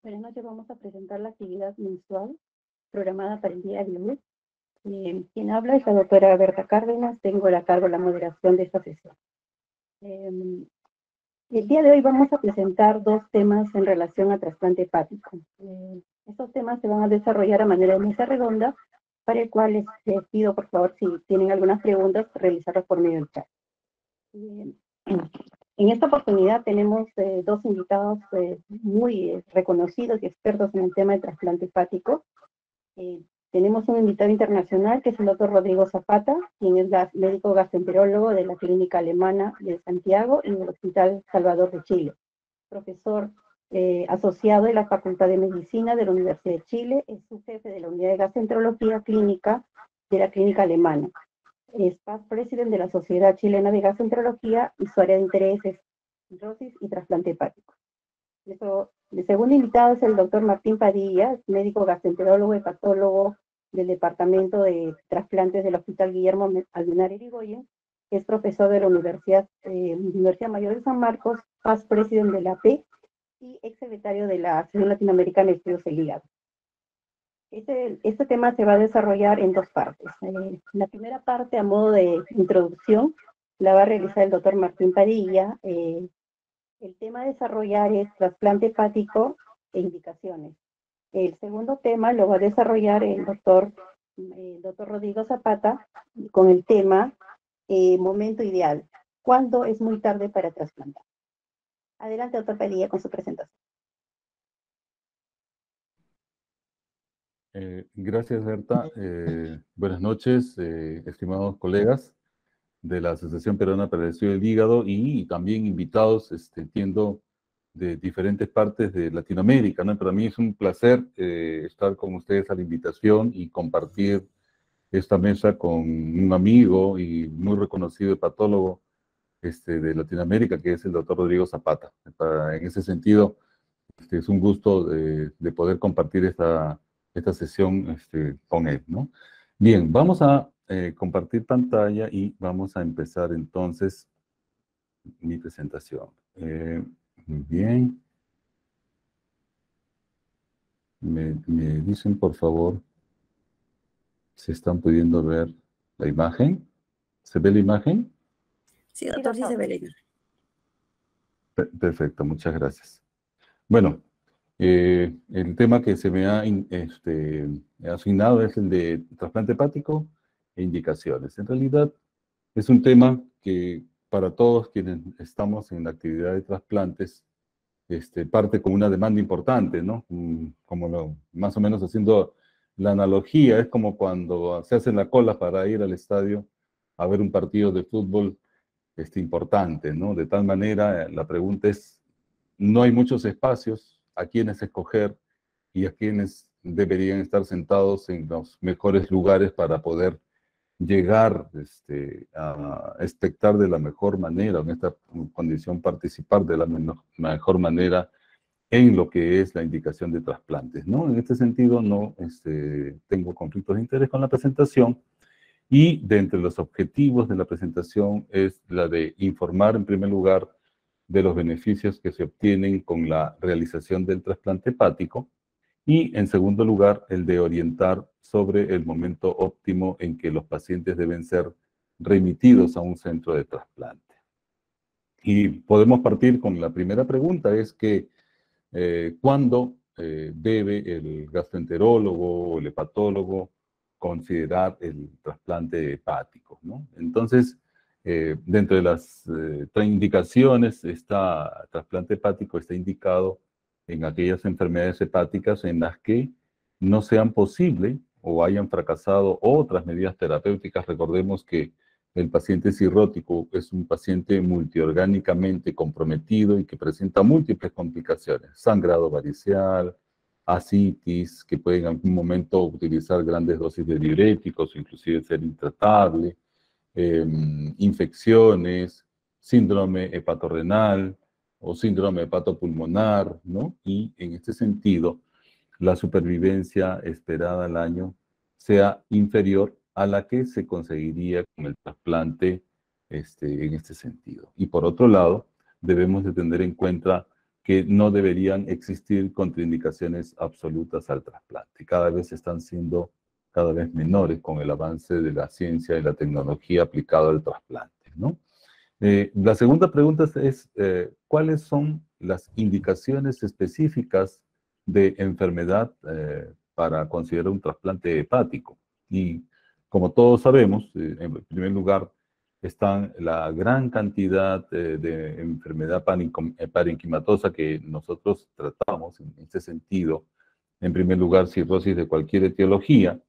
Buenas noches, vamos a presentar la actividad mensual programada para el día de hoy. Quien habla es la doctora Berta Cárdenas, tengo a cargo la moderación de esta sesión. El día de hoy vamos a presentar dos temas en relación a trasplante hepático. Estos temas se van a desarrollar a manera de mesa redonda, para el cual les pido, por favor, si tienen algunas preguntas, realizarlas por medio del chat. En esta oportunidad tenemos dos invitados muy reconocidos y expertos en el tema de trasplante hepático. Tenemos un invitado internacional que es el doctor Rodrigo Zapata, quien es médico gastroenterólogo de la Clínica Alemana de Santiago y del Hospital Salvador de Chile. Profesor asociado de la Facultad de Medicina de la Universidad de Chile, es subjefe de la Unidad de Gastroenterología Clínica de la Clínica Alemana. Es past president de la Sociedad Chilena de Gastroenterología y su área de interés es cirrosis y trasplante hepático. El segundo invitado es el doctor Martín Padilla, médico gastroenterólogo y patólogo del Departamento de Trasplantes del Hospital Guillermo Alvear Irigoyen, que es profesor de la Universidad Mayor de San Marcos, past president de la AP y exsecretario de la Asociación Latinoamericana de Estudios del Hígado. Este tema se va a desarrollar en dos partes. La primera parte, a modo de introducción, la va a realizar el doctor Martín Padilla. El tema a desarrollar es trasplante hepático e indicaciones. El segundo tema lo va a desarrollar el doctor Rodrigo Zapata con el tema momento ideal. ¿Cuándo es muy tarde para trasplantar? Adelante, doctor Padilla, con su presentación. Gracias, Berta. Buenas noches, estimados colegas de la Asociación Peruana para el Estudio del Hígado y también invitados, entiendo, de diferentes partes de Latinoamérica, ¿no? Para mí es un placer estar con ustedes a la invitación y compartir esta mesa con un amigo y muy reconocido patólogo de Latinoamérica, que es el doctor Rodrigo Zapata. En ese sentido, es un gusto de poder compartir esta sesión con él, ¿no? Bien, vamos a compartir pantalla y vamos a empezar entonces mi presentación. Muy bien. Me dicen, por favor, si están pudiendo ver la imagen. ¿Se ve la imagen? Sí, doctor, sí se ve la imagen. Perfecto, muchas gracias. Bueno, el tema que se me ha asignado es el de trasplante hepático e indicaciones. En realidad, es un tema que para todos quienes estamos en la actividad de trasplantes, parte con una demanda importante, ¿no? Más o menos haciendo la analogía, es como cuando se hace la cola para ir al estadio a ver un partido de fútbol importante, ¿no? De tal manera, la pregunta es, no hay muchos espacios a quienes escoger y a quienes deberían estar sentados en los mejores lugares para poder llegar a expectar de la mejor manera, en esta condición participar de la mejor manera en lo que es la indicación de trasplantes, ¿no? En este sentido, no tengo conflictos de interés con la presentación y de entre los objetivos de la presentación es la de informar en primer lugar de los beneficios que se obtienen con la realización del trasplante hepático y, en segundo lugar, el de orientar sobre el momento óptimo en que los pacientes deben ser remitidos a un centro de trasplante. Y podemos partir con la primera pregunta, es que ¿cuándo debe el gastroenterólogo o el hepatólogo considerar el trasplante hepático, ¿no? Entonces, dentro de las indicaciones, trasplante hepático está indicado en aquellas enfermedades hepáticas en las que no sean posible o hayan fracasado otras medidas terapéuticas. Recordemos que el paciente cirrótico es un paciente multiorgánicamente comprometido y que presenta múltiples complicaciones, sangrado varicial, ascitis, que puede en algún momento utilizar grandes dosis de diuréticos, inclusive ser intratable, infecciones, síndrome hepatorrenal o síndrome hepatopulmonar, ¿no? Y en este sentido, la supervivencia esperada al año sea inferior a la que se conseguiría con el trasplante en este sentido. Y por otro lado, debemos de tener en cuenta que no deberían existir contraindicaciones absolutas al trasplante. Cada vez están siendo cada vez menores con el avance de la ciencia y la tecnología aplicada al trasplante, ¿no? La segunda pregunta es ¿cuáles son las indicaciones específicas de enfermedad para considerar un trasplante hepático? Y como todos sabemos, en primer lugar, están la gran cantidad de enfermedad parenquimatosa que nosotros tratamos en este sentido. En primer lugar, cirrosis de cualquier etiología,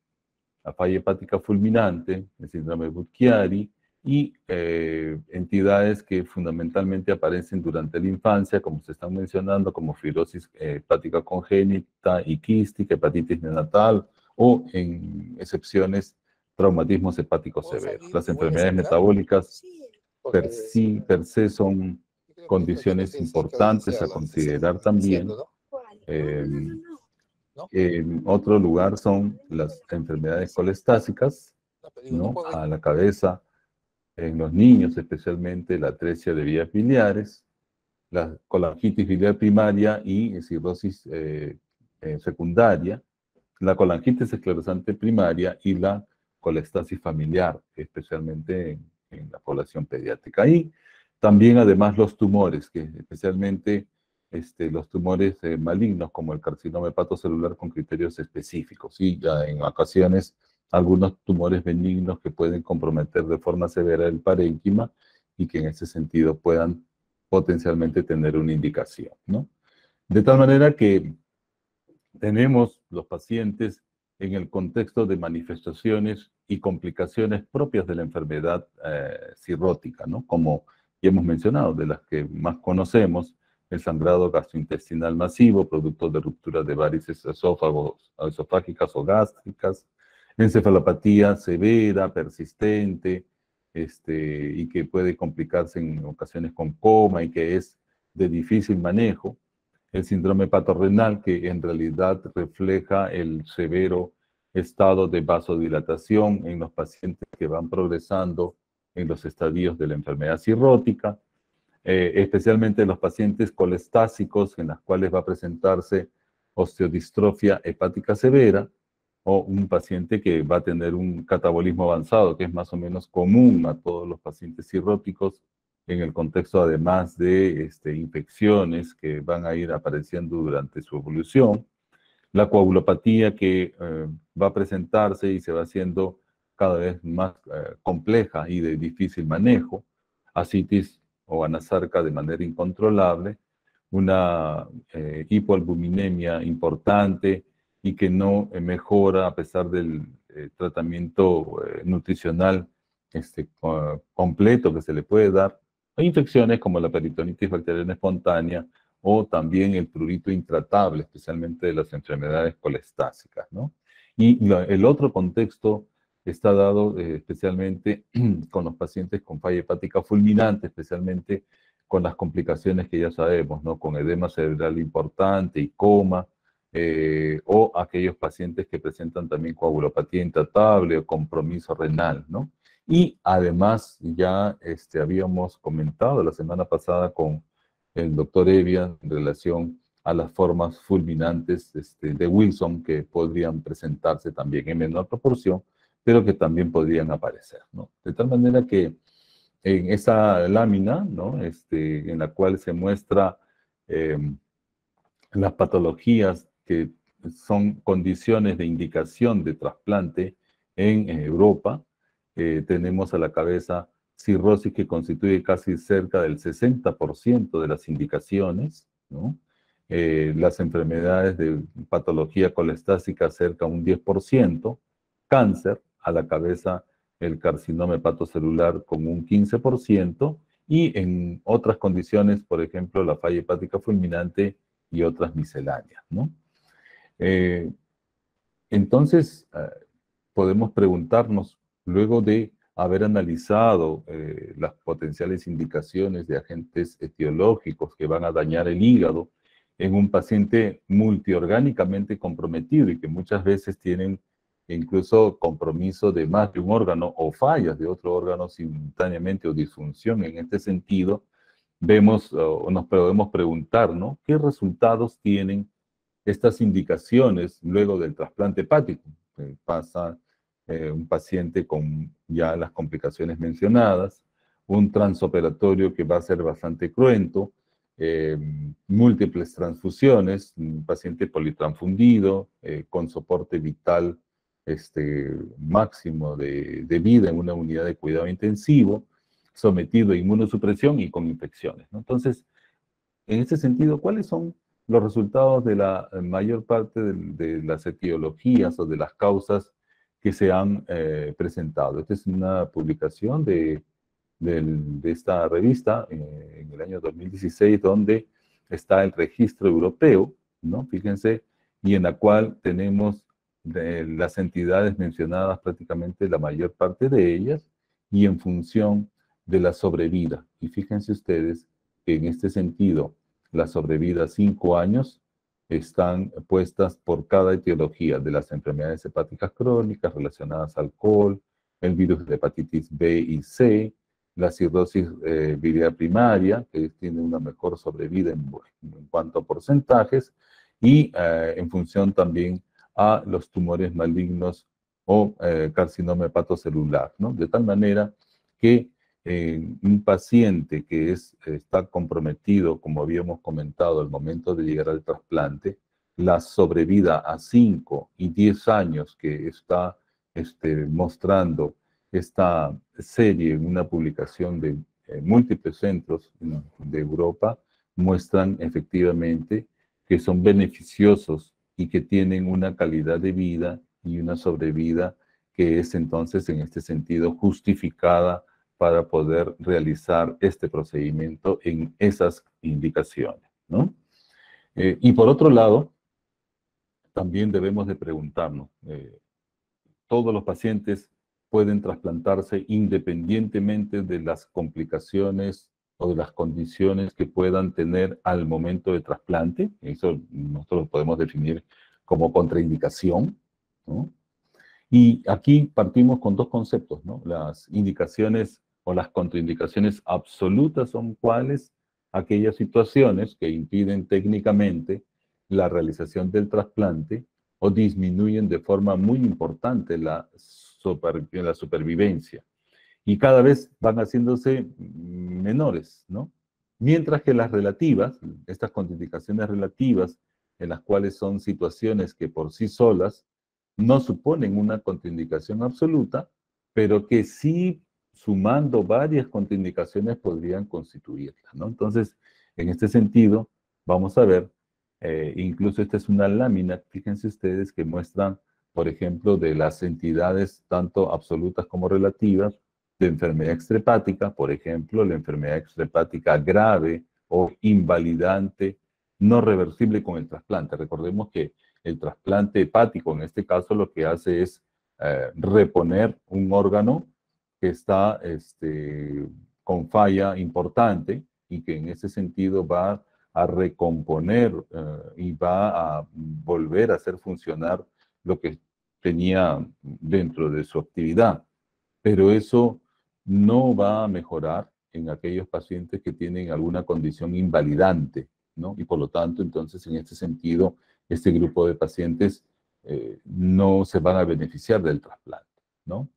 la falla hepática fulminante, el síndrome de Budd-Chiari, y entidades que fundamentalmente aparecen durante la infancia, como se están mencionando, como fibrosis hepática congénita y quística, hepatitis neonatal, o en excepciones, traumatismos hepáticos severos. Las enfermedades metabólicas per se son condiciones importantes a considerar también. En otro lugar son las enfermedades colestásicas, ¿no? A la cabeza, en los niños, especialmente la atresia de vías biliares, la colangitis biliar primaria y cirrosis secundaria, la colangitis esclerosante primaria y la colestasis familiar, especialmente en la población pediátrica. Y también, además, los tumores, que especialmente los tumores malignos, como el carcinoma hepatocelular con criterios específicos, y en ocasiones algunos tumores benignos que pueden comprometer de forma severa el parénquima y que en ese sentido puedan potencialmente tener una indicación, ¿no? De tal manera que tenemos los pacientes en el contexto de manifestaciones y complicaciones propias de la enfermedad cirrótica, ¿no? Como ya hemos mencionado, de las que más conocemos, el sangrado gastrointestinal masivo, producto de ruptura de varices esofágicas o gástricas, encefalopatía severa, persistente, y que puede complicarse en ocasiones con coma y que es de difícil manejo. El síndrome hepatorrenal, que en realidad refleja el severo estado de vasodilatación en los pacientes que van progresando en los estadios de la enfermedad cirrótica, especialmente en los pacientes colestásicos, en las cuales va a presentarse osteodistrofia hepática severa, o un paciente que va a tener un catabolismo avanzado, que es más o menos común a todos los pacientes cirróticos, en el contexto además de infecciones que van a ir apareciendo durante su evolución. La coagulopatía que va a presentarse y se va haciendo cada vez más compleja y de difícil manejo. Ascitis o anasarca de manera incontrolable. Una hipoalbuminemia importante y que no mejora a pesar del tratamiento nutricional completo que se le puede dar. Hay infecciones como la peritonitis bacteriana espontánea o también el prurito intratable, especialmente de las enfermedades colestásicas, ¿no? Y el otro contexto está dado especialmente con los pacientes con falla hepática fulminante, especialmente con las complicaciones que ya sabemos, ¿no? Con edema cerebral importante y coma, o aquellos pacientes que presentan también coagulopatía intratable o compromiso renal, ¿no? Y además ya habíamos comentado la semana pasada con el doctor Evia en relación a las formas fulminantes de Wilson que podrían presentarse también en menor proporción, pero que también podrían aparecer, ¿no? De tal manera que en esa lámina, ¿no? En la cual se muestra las patologías que son condiciones de indicación de trasplante en Europa, tenemos a la cabeza cirrosis que constituye casi cerca del 60% de las indicaciones, ¿no? Las enfermedades de patología colestásica cerca de un 10%, cáncer a la cabeza el carcinoma hepatocelular con un 15%, y en otras condiciones, por ejemplo, la falla hepática fulminante y otras misceláneas, ¿no? Entonces, podemos preguntarnos, luego de haber analizado las potenciales indicaciones de agentes etiológicos que van a dañar el hígado en un paciente multiorgánicamente comprometido y que muchas veces tienen incluso compromiso de más de un órgano o fallas de otro órgano simultáneamente o disfunción en este sentido, vemos o nos podemos preguntar, ¿no? ¿Qué resultados tienen estas indicaciones luego del trasplante hepático? Pasa un paciente con ya las complicaciones mencionadas, un transoperatorio que va a ser bastante cruento, eh, múltiples transfusiones, un paciente politransfundido, con soporte vital máximo de vida en una unidad de cuidado intensivo, sometido a inmunosupresión y con infecciones, ¿no? Entonces, en este sentido, ¿cuáles son los resultados de la mayor parte de las etiologías o de las causas que se han presentado? Esta es una publicación de esta revista en el año 2016, donde está el registro europeo, ¿no? Fíjense, y en la cual tenemos las entidades mencionadas, prácticamente la mayor parte de ellas, y en función de la sobrevida. Y fíjense ustedes que en este sentido, la sobrevida 5 años están puestas por cada etiología de las enfermedades hepáticas crónicas relacionadas al alcohol, el virus de hepatitis B y C, la cirrosis biliar primaria, que tiene una mejor sobrevida en cuanto a porcentajes, y en función también a los tumores malignos o carcinoma hepatocelular, ¿no? De tal manera que un paciente que está comprometido, como habíamos comentado al momento de llegar al trasplante, la sobrevida a 5 y 10 años que está mostrando esta serie en una publicación de múltiples centros de Europa, muestran efectivamente que son beneficiosos y que tienen una calidad de vida y una sobrevida que es entonces en este sentido justificada para poder realizar este procedimiento en esas indicaciones, ¿no? Y por otro lado, también debemos de preguntarnos, todos los pacientes pueden trasplantarse independientemente de las complicaciones o de las condiciones que puedan tener al momento de trasplante. Eso nosotros lo podemos definir como contraindicación, ¿no? Y aquí partimos con dos conceptos, ¿no? Las indicaciones o las contraindicaciones absolutas son cuáles, aquellas situaciones que impiden técnicamente la realización del trasplante o disminuyen de forma muy importante la supervivencia. Y cada vez van haciéndose menores, ¿no? Mientras que las relativas, estas contraindicaciones relativas, en las cuales son situaciones que por sí solas no suponen una contraindicación absoluta, pero que sí, sumando varias contraindicaciones, podrían constituirla, ¿no? Entonces, en este sentido, vamos a ver, incluso esta es una lámina, fíjense ustedes, que muestran, por ejemplo, de las entidades tanto absolutas como relativas, de enfermedad extrahepática, por ejemplo, la enfermedad extrahepática grave o invalidante, no reversible con el trasplante. Recordemos que el trasplante hepático, en este caso, lo que hace es reponer un órgano que está con falla importante y que en ese sentido va a recomponer y va a volver a hacer funcionar lo que tenía dentro de su actividad. Pero eso no va a mejorar en aquellos pacientes que tienen alguna condición invalidante, ¿no? Y por lo tanto, entonces, en este sentido, este grupo de pacientes no se van a beneficiar del trasplante, ¿no?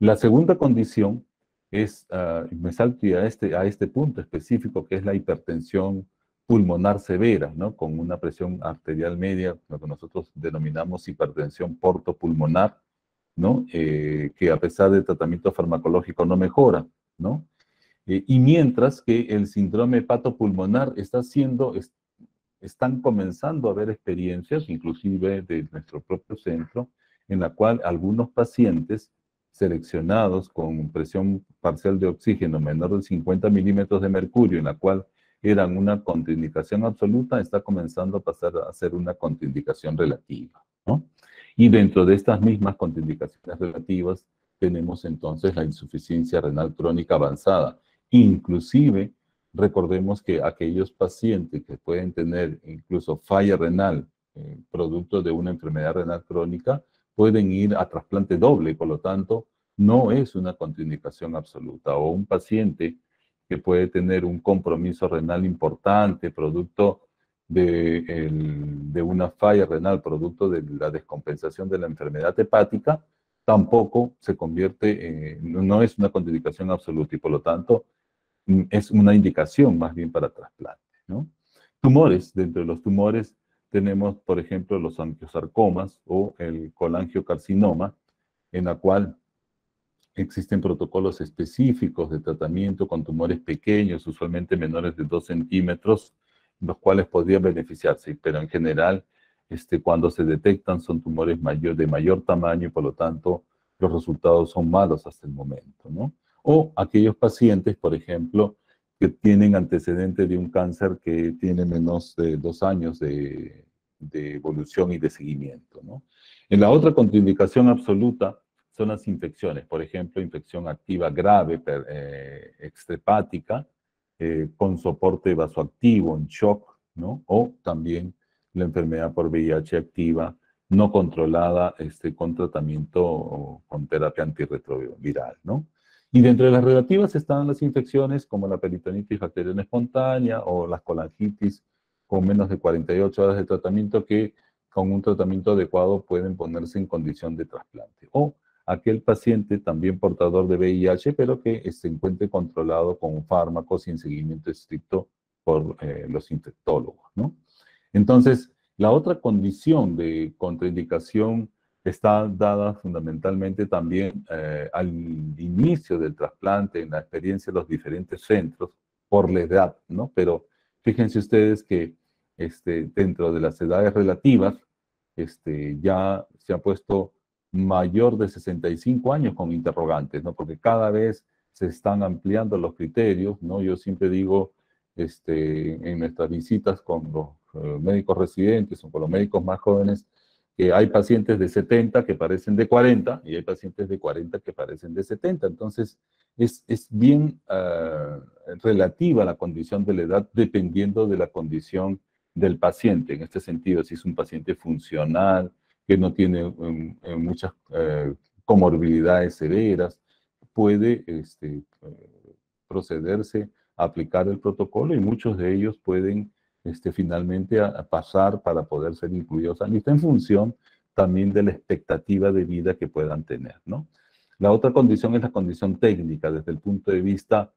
La segunda condición es, me salto a este punto específico, que es la hipertensión pulmonar severa, ¿no? Con una presión arterial media, lo que nosotros denominamos hipertensión portopulmonar, ¿no? Que a pesar del tratamiento farmacológico no mejora, ¿no? Y mientras que el síndrome hepatopulmonar están comenzando a haber experiencias, inclusive de nuestro propio centro, en la cual algunos pacientes seleccionados con presión parcial de oxígeno menor de 50 milímetros de mercurio, en la cual eran una contraindicación absoluta, está comenzando a pasar a ser una contraindicación relativa, ¿no? Y dentro de estas mismas contraindicaciones relativas tenemos entonces la insuficiencia renal crónica avanzada. Inclusive, recordemos que aquellos pacientes que pueden tener incluso falla renal, producto de una enfermedad renal crónica, pueden ir a trasplante doble, por lo tanto, no es una contraindicación absoluta. O un paciente que puede tener un compromiso renal importante, producto de una falla renal, producto de la descompensación de la enfermedad hepática, tampoco se convierte, no es una contraindicación absoluta y por lo tanto es una indicación más bien para trasplante, ¿no? Tumores, dentro de los tumores tenemos, por ejemplo, los angiosarcomas o el colangiocarcinoma, en la cual existen protocolos específicos de tratamiento con tumores pequeños, usualmente menores de 2 centímetros, los cuales podrían beneficiarse, pero en general, cuando se detectan son tumores de mayor tamaño y por lo tanto los resultados son malos hasta el momento, ¿no? O aquellos pacientes, por ejemplo, que tienen antecedentes de un cáncer que tiene menos de 2 años de evolución y de seguimiento, ¿no? En la otra contraindicación absoluta son las infecciones, por ejemplo, infección activa grave, extrahepática, con soporte vasoactivo, en shock, ¿no? O también la enfermedad por VIH activa, no controlada, con tratamiento o con terapia antirretroviral, ¿no? Y dentro de las relativas están las infecciones como la peritonitis bacteriana espontánea o las colangitis con menos de 48 horas de tratamiento que con un tratamiento adecuado pueden ponerse en condición de trasplante. O aquel paciente también portador de VIH, pero que se encuentre controlado con fármacos y en seguimiento estricto por los infectólogos, ¿no? Entonces, la otra condición de contraindicación está dada fundamentalmente también al inicio del trasplante, en la experiencia de los diferentes centros, por la edad, ¿no? Pero fíjense ustedes que dentro de las edades relativas, ya se ha puesto mayor de 65 años con interrogantes, ¿no? Porque cada vez se están ampliando los criterios, ¿no? Yo siempre digo, en nuestras visitas con los médicos residentes o con los médicos más jóvenes, que hay pacientes de 70 que parecen de 40 y hay pacientes de 40 que parecen de 70. Entonces, es bien relativa la condición de la edad dependiendo de la condición del paciente. En este sentido, si es un paciente funcional, que no tiene muchas comorbilidades severas, puede procederse a aplicar el protocolo y muchos de ellos pueden finalmente a pasar para poder ser incluidos a la lista en función también de la expectativa de vida que puedan tener, ¿no? La otra condición es la condición técnica desde el punto de vista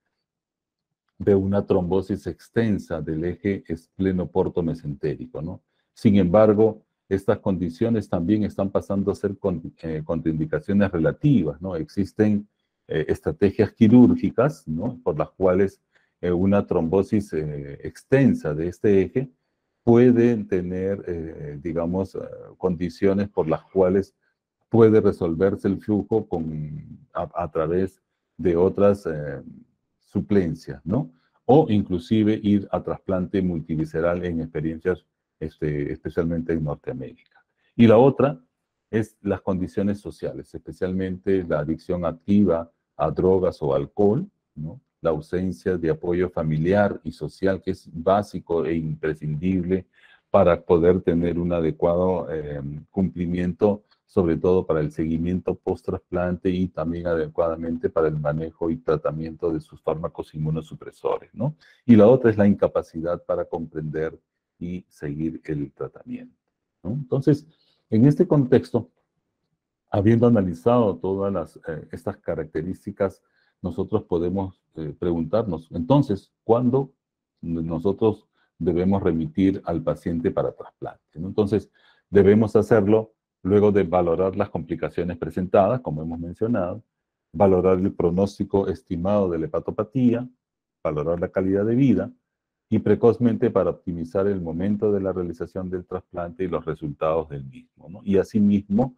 de una trombosis extensa del eje esplenoporto-mesentérico, ¿no? Sin embargo, estas condiciones también están pasando a ser contraindicaciones relativas, ¿no? Existen estrategias quirúrgicas, ¿no? Por las cuales una trombosis extensa de este eje puede tener, digamos, condiciones por las cuales puede resolverse el flujo a través de otras suplencias, ¿no? O inclusive ir a trasplante multivisceral en experiencias, especialmente en Norteamérica. Y la otra es las condiciones sociales, especialmente la adicción activa a drogas o alcohol, ¿no? La ausencia de apoyo familiar y social, que es básico e imprescindible para poder tener un adecuado cumplimiento, sobre todo para el seguimiento post-trasplante y también adecuadamente para el manejo y tratamiento de sus fármacos inmunosupresores, ¿no? Y la otra es la incapacidad para comprender y seguir el tratamiento, ¿no? Entonces, en este contexto, habiendo analizado todas estas características, nosotros podemos preguntarnos, entonces, ¿cuándo nosotros debemos remitir al paciente para trasplante, ¿no? Entonces, debemos hacerlo luego de valorar las complicaciones presentadas, como hemos mencionado, valorar el pronóstico estimado de la hepatopatía, valorar la calidad de vida y precozmente para optimizar el momento de la realización del trasplante y los resultados del mismo, ¿no? Y asimismo,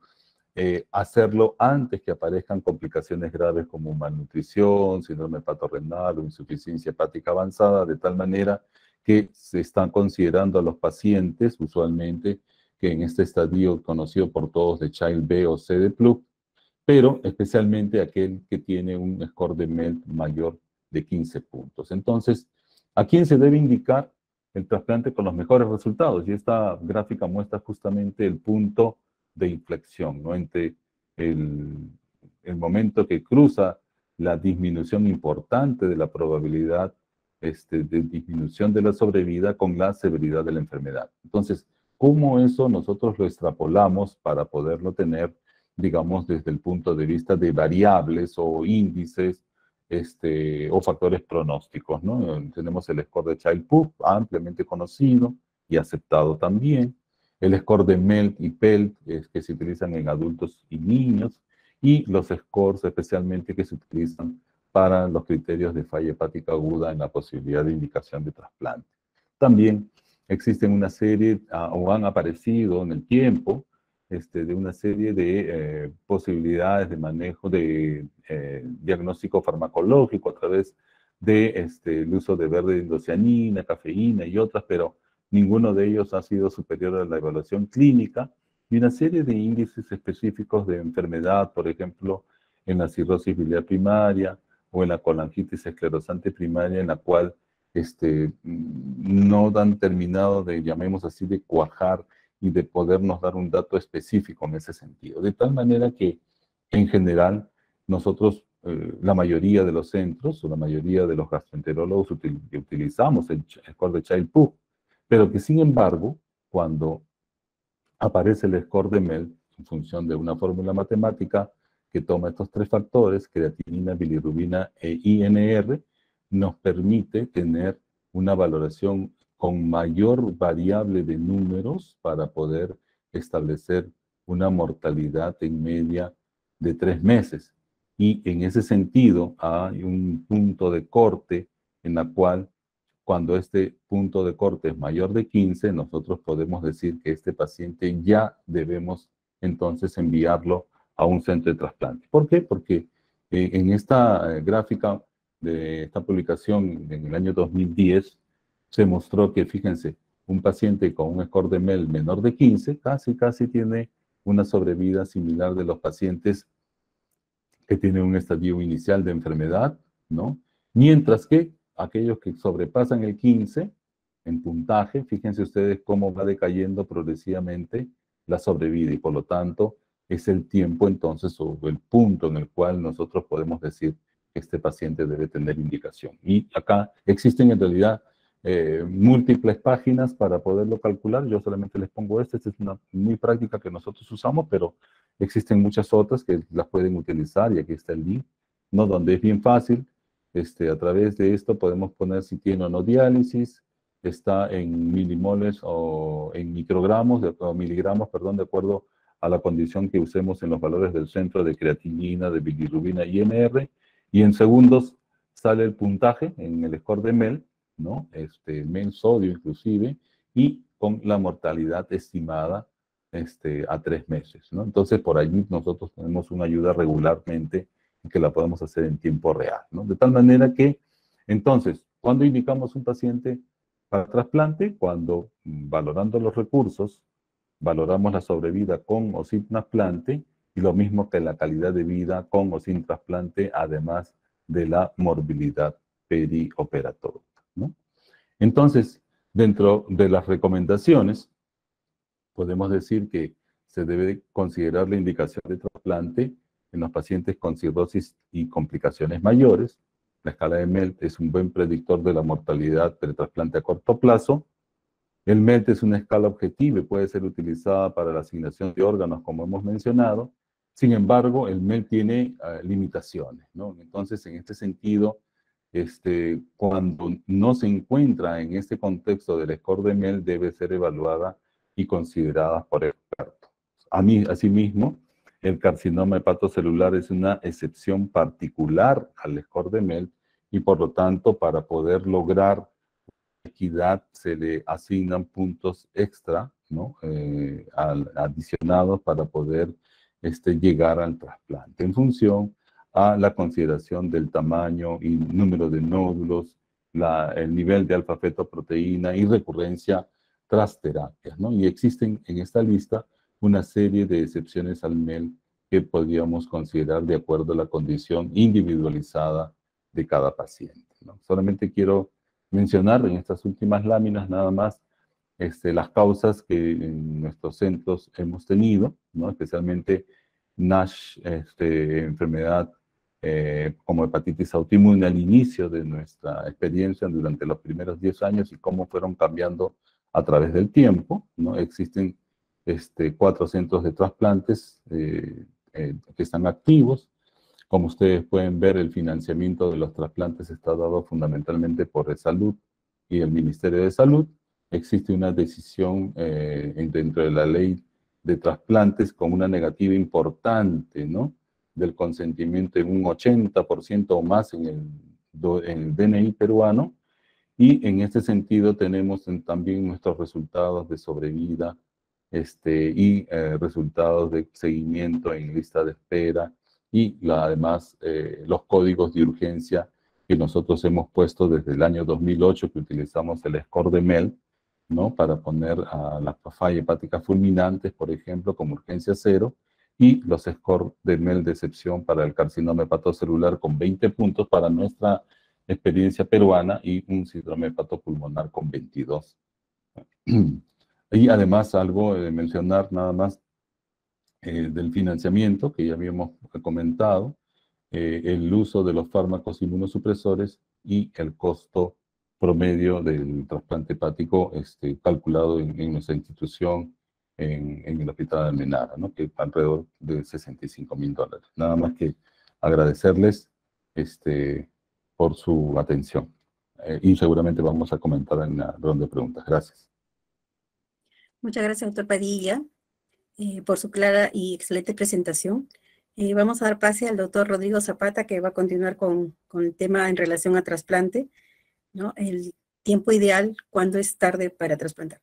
hacerlo antes que aparezcan complicaciones graves como malnutrición, síndrome hepatorrenal o insuficiencia hepática avanzada, de tal manera que se están considerando a los pacientes, usualmente, que en este estadio conocido por todos de Child B o C de Plug, pero especialmente aquel que tiene un score de MELD mayor de 15 puntos. Entonces, ¿a quién se debe indicar el trasplante con los mejores resultados? Y esta gráfica muestra justamente el punto de inflexión, ¿no? Entre el momento que cruza la disminución importante de la probabilidad de disminución de la sobrevida con la severidad de la enfermedad. Entonces, ¿cómo eso nosotros lo extrapolamos para poderlo tener, digamos, desde el punto de vista de variables o índices o factores pronósticos, ¿no? Tenemos el score de Child-Pugh, ampliamente conocido y aceptado también. El score de MELT y PELT, que se utilizan en adultos y niños, y los scores especialmente que se utilizan para los criterios de falla hepática aguda en la posibilidad de indicación de trasplante. También existen una serie, o han aparecido en el tiempo, de una serie de posibilidades de manejo de diagnóstico farmacológico a través de el uso de verde indocianina, cafeína y otras, pero ninguno de ellos ha sido superior a la evaluación clínica, y una serie de índices específicos de enfermedad, por ejemplo, en la cirrosis biliar primaria o en la colangitis esclerosante primaria, en la cual no han terminado de, llamemos así, de cuajar y de podernos dar un dato específico en ese sentido. De tal manera que, en general, nosotros, la mayoría de los centros, o la mayoría de los gastroenterólogos utilizamos el score de Child-Pugh, pero que, sin embargo, cuando aparece el score de MELT, en función de una fórmula matemática que toma estos tres factores, creatinina, bilirrubina e INR, nos permite tener una valoración con mayor variable de números para poder establecer una mortalidad en media de 3 meses. Y en ese sentido hay un punto de corte en la cual, cuando este punto de corte es mayor de 15, nosotros podemos decir que este paciente ya debemos entonces enviarlo a un centro de trasplante. ¿Por qué? Porque en esta gráfica de esta publicación en el año 2010 se mostró que, fíjense, un paciente con un score de MEL menor de 15 casi tiene una sobrevida similar de los pacientes que tienen un estadio inicial de enfermedad, ¿no? Mientras que aquellos que sobrepasan el 15 en puntaje, fíjense ustedes cómo va decayendo progresivamente la sobrevida, y por lo tanto es el tiempo entonces, o el punto en el cual nosotros podemos decir que este paciente debe tener indicación. Y acá existen en realidad múltiples páginas para poderlo calcular. Yo solamente les pongo esta es una muy práctica que nosotros usamos, pero existen muchas otras que las pueden utilizar, y aquí está el link, ¿no? Donde es bien fácil. A través de esto podemos poner si tiene o no diálisis, está en milimoles o en microgramos, o miligramos, perdón, de acuerdo a la condición que usemos en los valores del centro de creatinina, de bilirrubina y INR, y en segundos sale el puntaje en el score de MEL, ¿no? MEL sodio inclusive, y con la mortalidad estimada a 3 meses, ¿no? Entonces, por allí nosotros tenemos una ayuda regularmente que la podemos hacer en tiempo real, ¿no? De tal manera que, entonces, ¿cuándo indicamos un paciente para trasplante? Cuando, valorando los recursos, valoramos la sobrevida con o sin trasplante, y lo mismo que la calidad de vida con o sin trasplante, además de la morbilidad perioperatoria, ¿no? Entonces, dentro de las recomendaciones, podemos decir que se debe considerar la indicación de trasplante en los pacientes con cirrosis y complicaciones mayores. La escala de MELT es un buen predictor de la mortalidad pretrasplante a corto plazo. El MELT es una escala objetiva y puede ser utilizada para la asignación de órganos, como hemos mencionado. Sin embargo, el MELT tiene limitaciones, ¿no? Entonces, en este sentido, cuando no se encuentra en este contexto del score de MELT, debe ser evaluada y considerada por expertos. Asimismo, el carcinoma hepatocelular es una excepción particular al score de MELT, y por lo tanto, para poder lograr equidad, se le asignan puntos extra, ¿no? Adicionados para poder llegar al trasplante, en función a la consideración del tamaño y número de nódulos, el nivel de alfa-fetoproteína y recurrencia tras terapias, ¿no? Y existen en esta lista una serie de excepciones al MEL que podríamos considerar de acuerdo a la condición individualizada de cada paciente, ¿no? Solamente quiero mencionar en estas últimas láminas nada más las causas que en nuestros centros hemos tenido, ¿no? Especialmente NASH, enfermedad como hepatitis autoinmune al inicio de nuestra experiencia durante los primeros 10 años y cómo fueron cambiando a través del tiempo, ¿no? Existen 4 centros de trasplantes que están activos. Como ustedes pueden ver, el financiamiento de los trasplantes está dado fundamentalmente por Salud y el Ministerio de Salud. Existe una decisión dentro de la ley de trasplantes con una negativa importante, ¿no?, del consentimiento en un 80% o más en el DNI peruano, y en este sentido tenemos también nuestros resultados de sobrevida y resultados de seguimiento en lista de espera, y además los códigos de urgencia que nosotros hemos puesto desde el año 2008, que utilizamos el score de MEL, ¿no?, para poner a las fallas hepáticas fulminantes, por ejemplo, como urgencia cero, y los scores de MEL de excepción para el carcinoma hepatocelular con 20 puntos para nuestra experiencia peruana, y un síndrome hepatopulmonar con 22. Y además algo de mencionar nada más del financiamiento, que ya habíamos comentado, el uso de los fármacos inmunosupresores y el costo promedio del trasplante hepático calculado en nuestra institución, en el Hospital de Almenara, ¿no?, que alrededor de $65.000. Nada más que agradecerles por su atención. Y seguramente vamos a comentar en la ronda de preguntas. Gracias. Muchas gracias, doctor Padilla, por su clara y excelente presentación. Vamos a dar pase al doctor Rodrigo Zapata, que va a continuar con el tema en relación a trasplante, ¿no? El tiempo ideal, cuando es tarde para trasplantar.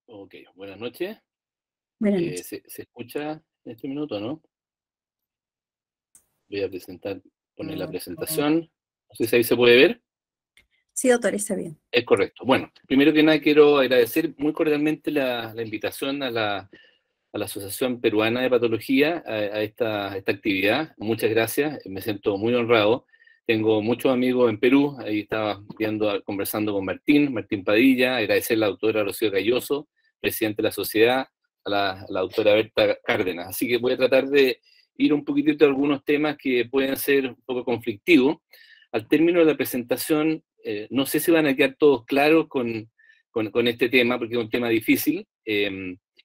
Ok, buenas noches. Buenas noches. ¿Se escucha en este minuto, no? Voy a poner la presentación. No sé si ahí se puede ver. Sí, doctor, está bien. Es correcto. Bueno, primero que nada quiero agradecer muy cordialmente la invitación a la Asociación Peruana de Hepatología a esta actividad. Muchas gracias, me siento muy honrado. Tengo muchos amigos en Perú, ahí estaba conversando con Martín Padilla, agradecer a la doctora Rocío Galloso, presidente de la sociedad, a la doctora Berta Cárdenas. Así que voy a tratar de ir un poquitito a algunos temas que pueden ser un poco conflictivos. Al término de la presentación, no sé si van a quedar todos claros con este tema, porque es un tema difícil.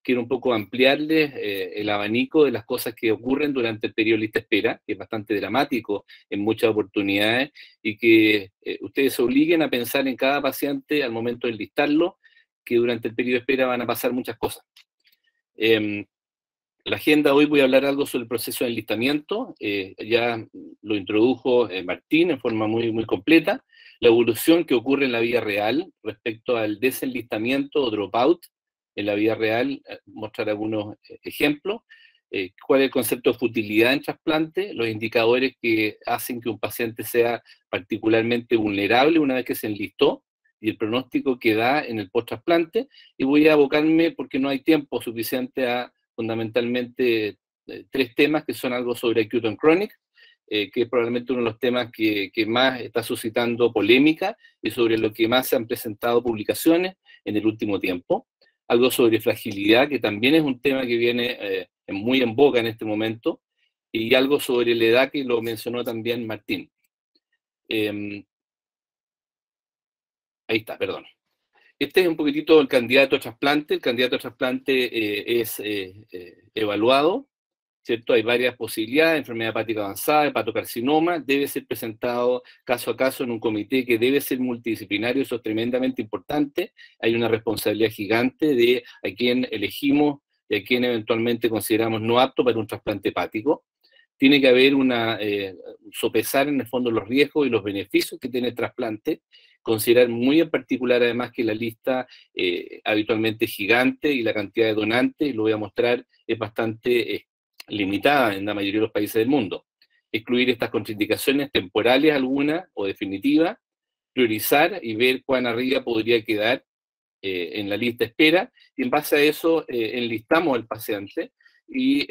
Quiero un poco ampliarles el abanico de las cosas que ocurren durante el periodo de lista de espera, que es bastante dramático en muchas oportunidades, y que ustedes se obliguen a pensar en cada paciente al momento de enlistarlo, que durante el periodo de espera van a pasar muchas cosas. La agenda hoy voy a hablar algo sobre el proceso de enlistamiento, ya lo introdujo Martín en forma muy completa, la evolución que ocurre en la vida real respecto al desenlistamiento o dropout en la vida real, mostrar algunos ejemplos, cuál es el concepto de futilidad en trasplante, los indicadores que hacen que un paciente sea particularmente vulnerable una vez que se enlistó, y el pronóstico que da en el post-trasplante, y voy a abocarme, porque no hay tiempo suficiente, a fundamentalmente 3 temas que son algo sobre acute and chronic, que es probablemente uno de los temas que más está suscitando polémica y sobre lo que más se han presentado publicaciones en el último tiempo. Algo sobre fragilidad, que también es un tema que viene muy en boga en este momento, y algo sobre la edad, que lo mencionó también Martín. Ahí está, perdón. Este es un poquitito el candidato a trasplante. El candidato a trasplante es evaluado, ¿cierto? Hay varias posibilidades: enfermedad hepática avanzada, hepatocarcinoma. Debe ser presentado caso a caso en un comité que debe ser multidisciplinario. Eso es tremendamente importante. Hay una responsabilidad gigante de a quién elegimos y a quién eventualmente consideramos no apto para un trasplante hepático. Tiene que haber sopesar en el fondo los riesgos y los beneficios que tiene el trasplante, considerar muy en particular además que la lista habitualmente es gigante y la cantidad de donantes, lo voy a mostrar, es bastante limitada en la mayoría de los países del mundo. excluir estas contraindicaciones temporales algunas o definitivas, priorizar y ver cuán arriba podría quedar en la lista de espera, y en base a eso enlistamos al paciente, y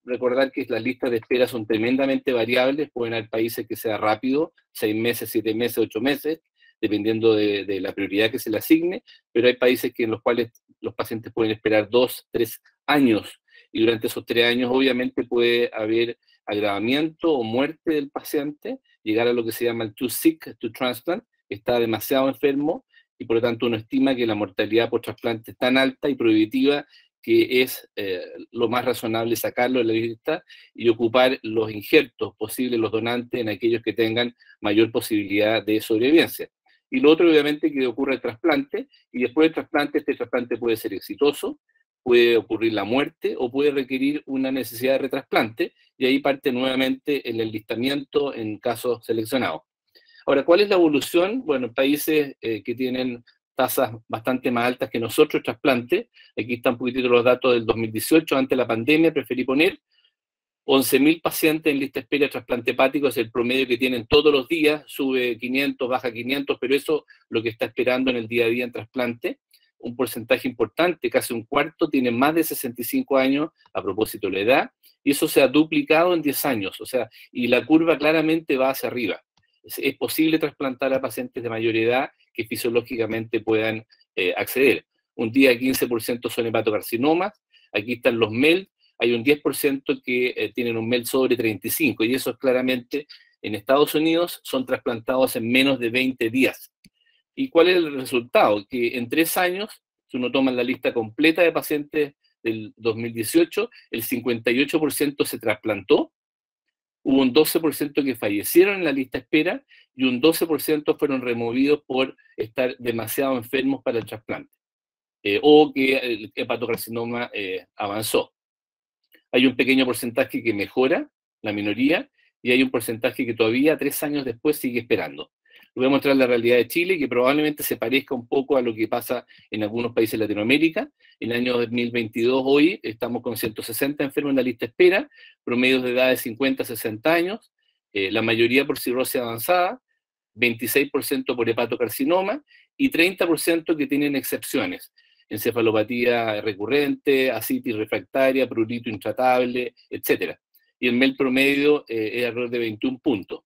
recordar que las listas de espera son tremendamente variables, pueden haber países que sea rápido, 6 meses, 7 meses, 8 meses, dependiendo de la prioridad que se le asigne, pero hay países en los cuales los pacientes pueden esperar 2, 3 años, y durante esos 3 años obviamente puede haber agravamiento o muerte del paciente, llegar a lo que se llama el too sick to transplant, que está demasiado enfermo, y por lo tanto uno estima que la mortalidad por trasplante es tan alta y prohibitiva que es lo más razonable sacarlo de la lista y ocupar los injertos posibles, los donantes, en aquellos que tengan mayor posibilidad de sobrevivencia. Y lo otro, obviamente, que ocurre el trasplante, y después del trasplante, este trasplante puede ser exitoso, puede ocurrir la muerte o puede requerir una necesidad de retrasplante, y ahí parte nuevamente el enlistamiento en casos seleccionados. Ahora, ¿cuál es la evolución? Bueno, en países que tienen tasas bastante más altas que nosotros, trasplante, aquí están un poquitito los datos del 2018, antes de la pandemia, preferí poner 11.000 pacientes en lista de espera de trasplante hepático, es el promedio que tienen todos los días, sube 500, baja 500, pero eso es lo que está esperando en el día a día en trasplante. Un porcentaje importante, casi un cuarto, tiene más de 65 años a propósito de la edad, y eso se ha duplicado en 10 años, o sea, y la curva claramente va hacia arriba. Es posible trasplantar a pacientes de mayor edad que fisiológicamente puedan acceder. Un día 15% son hepatocarcinomas, aquí están los MELD, hay un 10% que tienen un MELD sobre 35, y eso es claramente, en Estados Unidos, son trasplantados en menos de 20 días. ¿Y cuál es el resultado? Que en 3 años, si uno toma la lista completa de pacientes del 2018, el 58% se trasplantó, hubo un 12% que fallecieron en la lista de espera, y un 12% fueron removidos por estar demasiado enfermos para el trasplante, o que el hepatocarcinoma avanzó. Hay un pequeño porcentaje que mejora, la minoría, y hay un porcentaje que todavía 3 años después sigue esperando. Les voy a mostrar la realidad de Chile, que probablemente se parezca un poco a lo que pasa en algunos países de Latinoamérica. En el año 2022, hoy, estamos con 160 enfermos en la lista de espera, promedios de edad de 50 a 60 años, la mayoría por cirrosis avanzada, 26% por hepatocarcinoma, y 30% que tienen excepciones: encefalopatía recurrente, asitis refractaria, prurito intratable, etc. Y el MEL promedio es alrededor de 21 puntos.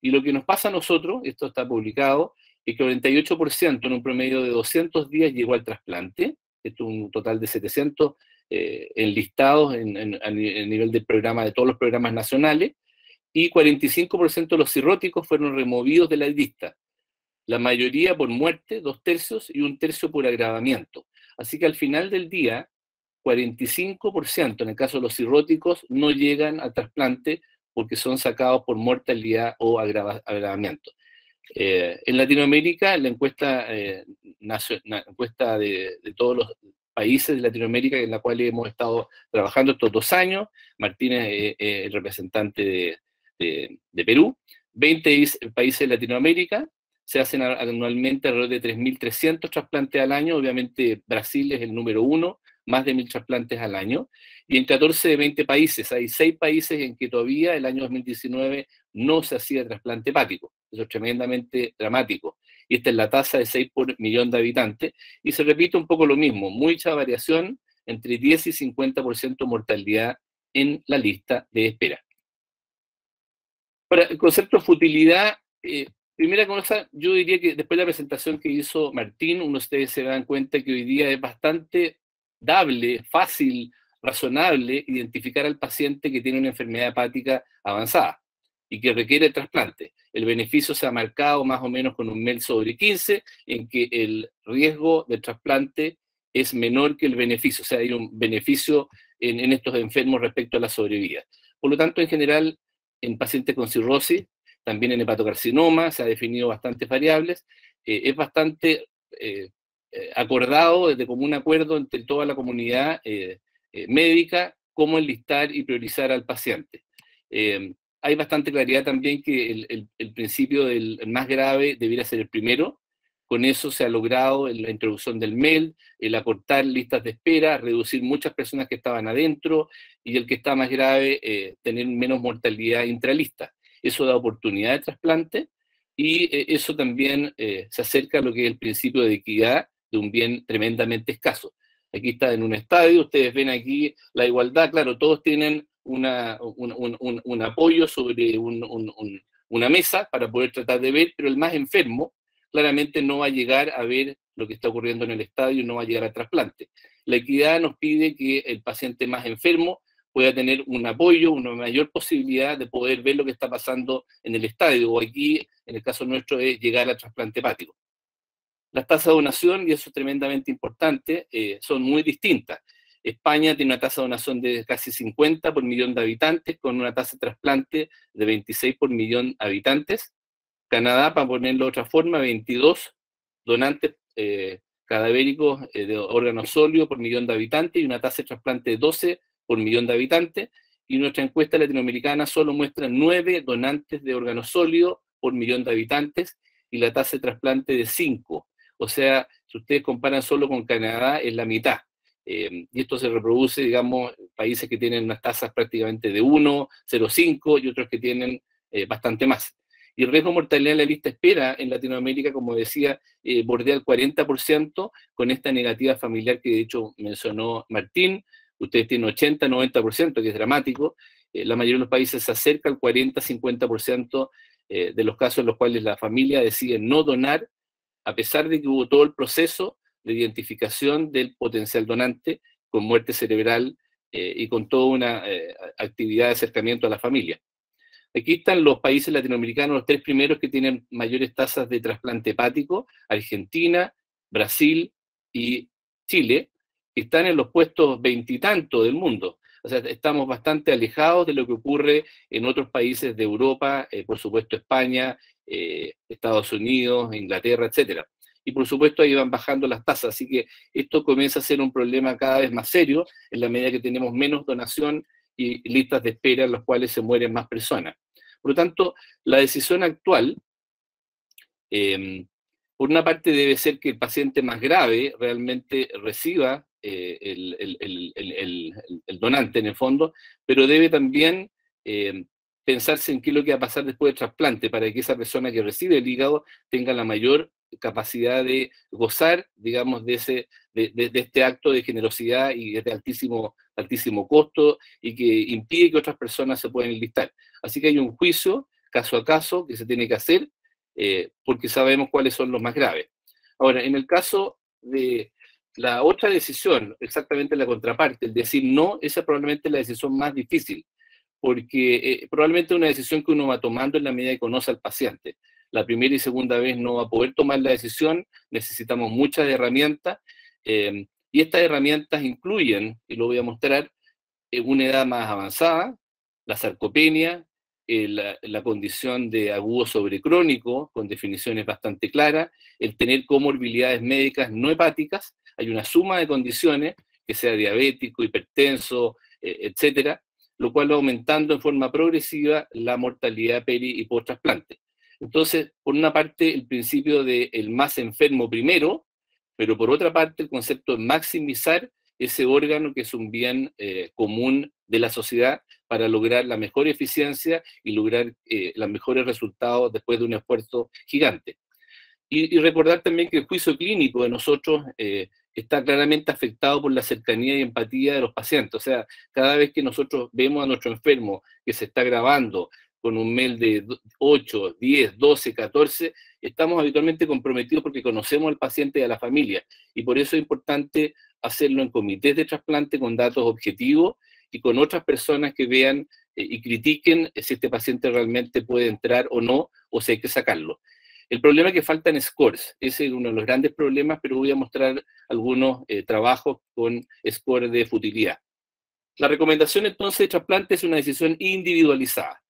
Y lo que nos pasa a nosotros, esto está publicado, es que el 48% en un promedio de 200 días llegó al trasplante, esto es un total de 700 enlistados a nivel del programa, de todos los programas nacionales, y 45% de los cirróticos fueron removidos de la lista. La mayoría por muerte, 2/3, y 1/3 por agravamiento. Así que al final del día, 45% en el caso de los cirróticos no llegan al trasplante porque son sacados por mortalidad o agravamiento. En Latinoamérica, la encuesta, encuesta de todos los países de Latinoamérica en la cual hemos estado trabajando estos 2 años, Martínez es el representante de Perú, 20 países de Latinoamérica, se hacen anualmente alrededor de 3.300 trasplantes al año, obviamente Brasil es el número 1, más de 1.000 trasplantes al año, y en 14 de 20 países, hay 6 países en que todavía el año 2019 no se hacía trasplante hepático. Eso es tremendamente dramático, y esta es la tasa de 6 por millón de habitantes, y se repite un poco lo mismo, mucha variación, entre 10 y 50% mortalidad en la lista de espera. Ahora, el concepto de futilidad, primera cosa, yo diría que después de la presentación que hizo Martín, ustedes se dan cuenta que hoy día es bastante dable, fácil, razonable identificar al paciente que tiene una enfermedad hepática avanzada y que requiere trasplante. El beneficio se ha marcado más o menos con un MEL sobre 15, en que el riesgo de trasplante es menor que el beneficio, o sea, hay un beneficio en estos enfermos respecto a la sobrevida. Por lo tanto, en general, en pacientes con cirrosis, también en hepatocarcinoma, se ha definido bastantes variables, es bastante acordado, desde común acuerdo entre toda la comunidad médica, cómo enlistar y priorizar al paciente. Hay bastante claridad también que el principio del más grave debiera ser el primero, Con eso se ha logrado la introducción del MELD, el acortar listas de espera, reducir muchas personas que estaban adentro y el que está más grave, tener menos mortalidad intralista. Eso da oportunidad de trasplante y eso también se acerca a lo que es el principio de equidad de un bien tremendamente escaso. Aquí está en un estadio, ustedes ven aquí la igualdad, claro, todos tienen un apoyo sobre una mesa para poder tratar de ver, pero el más enfermo claramente no va a llegar a ver lo que está ocurriendo en el estadio, no va a llegar al trasplante. La equidad nos pide que el paciente más enfermo pueda tener un apoyo, una mayor posibilidad de poder ver lo que está pasando en el estadio, o aquí, en el caso nuestro, es llegar al trasplante hepático. Las tasas de donación, y eso es tremendamente importante, son muy distintas. España tiene una tasa de donación de casi 50 por millón de habitantes, con una tasa de trasplante de 26 por millón de habitantes. Canadá, para ponerlo de otra forma, 22 donantes cadavéricos de órganos sólidos por millón de habitantes y una tasa de trasplante de 12 por millón de habitantes. Y nuestra encuesta latinoamericana solo muestra 9 donantes de órganos sólidos por millón de habitantes y la tasa de trasplante de 5. O sea, si ustedes comparan solo con Canadá, es la mitad. Y esto se reproduce, digamos, países que tienen unas tasas prácticamente de 1, 0,5 y otros que tienen bastante más. Y el riesgo de mortalidad en la lista de espera en Latinoamérica, como decía, bordea el 40% con esta negativa familiar que de hecho mencionó Martín. Ustedes tienen 80, 90%, que es dramático. La mayoría de los países se acerca al 40, 50% de los casos en los cuales la familia decide no donar, a pesar de que hubo todo el proceso de identificación del potencial donante con muerte cerebral y con toda una actividad de acercamiento a la familia. Aquí están los países latinoamericanos, los 3 primeros que tienen mayores tasas de trasplante hepático: Argentina, Brasil y Chile, que están en los puestos 20 y tanto del mundo. O sea, estamos bastante alejados de lo que ocurre en otros países de Europa, por supuesto España, Estados Unidos, Inglaterra, etc. Y por supuesto ahí van bajando las tasas, así que esto comienza a ser un problema cada vez más serio en la medida que tenemos menos donación y listas de espera en las cuales se mueren más personas. Por lo tanto, la decisión actual, por una parte debe ser que el paciente más grave realmente reciba el donante en el fondo, pero debe también pensarse en qué es lo que va a pasar después del trasplante para que esa persona que recibe el hígado tenga la mayor capacidad de gozar, digamos, de este acto de generosidad y de este altísimo costo y que impide que otras personas se puedan enlistar. Así que hay un juicio caso a caso que se tiene que hacer porque sabemos cuáles son los más graves. Ahora, en el caso de la otra decisión, exactamente la contraparte, el decir no, esa es probablemente la decisión más difícil, porque probablemente es una decisión que uno va tomando en la medida que conoce al paciente. La primera y segunda vez no va a poder tomar la decisión, necesitamos muchas herramientas, y estas herramientas incluyen, y lo voy a mostrar, una edad más avanzada, la sarcopenia, la condición de agudo sobre crónico, con definiciones bastante claras, el tener comorbilidades médicas no hepáticas, hay una suma de condiciones, que sea diabético, hipertenso, etcétera, lo cual va aumentando en forma progresiva la mortalidad peri y post-trasplante. Entonces, por una parte, el principio de el más enfermo primero, pero por otra parte, el concepto de maximizar ese órgano que es un bien común de la sociedad para lograr la mejor eficiencia y lograr los mejores resultados después de un esfuerzo gigante. Y recordar también que el juicio clínico de nosotros está claramente afectado por la cercanía y empatía de los pacientes. O sea, cada vez que nosotros vemos a nuestro enfermo que se está grabando con un mail de 8, 10, 12, 14, estamos habitualmente comprometidos porque conocemos al paciente y a la familia. Y por eso es importante hacerlo en comités de trasplante con datos objetivos y con otras personas que vean y critiquen si este paciente realmente puede entrar o no, o si hay que sacarlo. El problema es que faltan scores, ese es uno de los grandes problemas, pero voy a mostrar algunos trabajos con scores de futilidad. La recomendación entonces de trasplante es una decisión individualizada.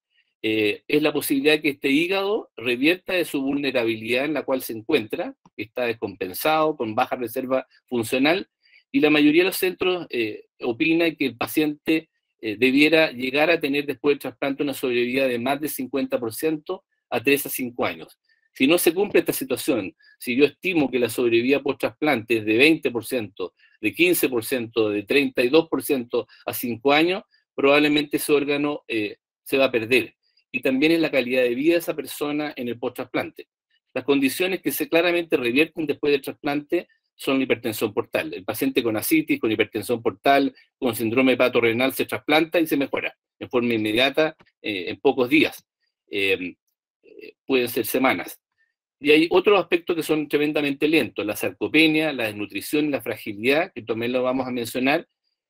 Es la posibilidad de que este hígado revierta de su vulnerabilidad en la cual se encuentra, que está descompensado, con baja reserva funcional, y la mayoría de los centros opina que el paciente debiera llegar a tener después del trasplante una sobrevida de más de 50% a 3 a 5 años. Si no se cumple esta situación, si yo estimo que la sobrevida post trasplante es de 20%, de 15%, de 32% a 5 años, probablemente ese órgano se va a perder. Y también en la calidad de vida de esa persona en el post trasplante. Las condiciones que se claramente revierten después del trasplante son la hipertensión portal. El paciente con ascitis, con hipertensión portal, con síndrome hepatorenal se trasplanta y se mejora en forma inmediata, en pocos días. Pueden ser semanas. Y hay otros aspectos que son tremendamente lentos, la sarcopenia, la desnutrición y la fragilidad, que también lo vamos a mencionar,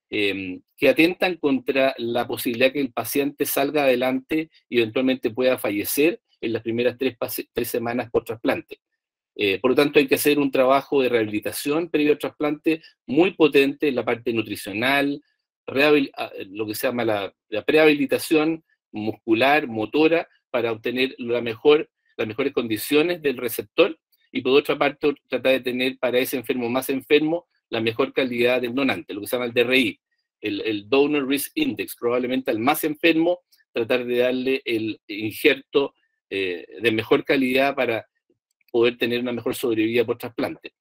que atentan contra la posibilidad que el paciente salga adelante y eventualmente pueda fallecer en las primeras 3 semanas por trasplante. Por lo tanto, hay que hacer un trabajo de rehabilitación previo al trasplante muy potente en la parte nutricional, lo que se llama la prehabilitación muscular, motora, para obtener las mejores condiciones del receptor, y por otra parte tratar de tener para ese enfermo más enfermo la mejor calidad del donante, lo que se llama el DRI, el Donor Risk Index, probablemente al más enfermo tratar de darle el injerto de mejor calidad para poder tener una mejor sobrevida por trasplante.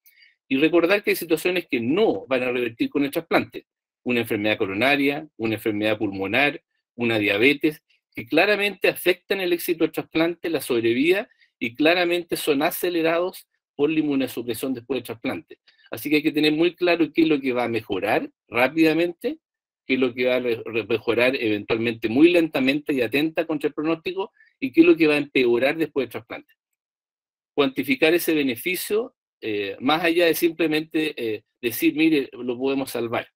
Y recordar que hay situaciones que no van a revertir con el trasplante, una enfermedad coronaria, una enfermedad pulmonar, una diabetes, que claramente afectan el éxito del trasplante, la sobrevida, y claramente son acelerados por la inmunosupresión después del trasplante. Así que hay que tener muy claro qué es lo que va a mejorar rápidamente, qué es lo que va a mejorar eventualmente muy lentamente y atenta contra el pronóstico, y qué es lo que va a empeorar después del trasplante. Cuantificar ese beneficio, más allá de simplemente decir, mire, lo podemos salvar.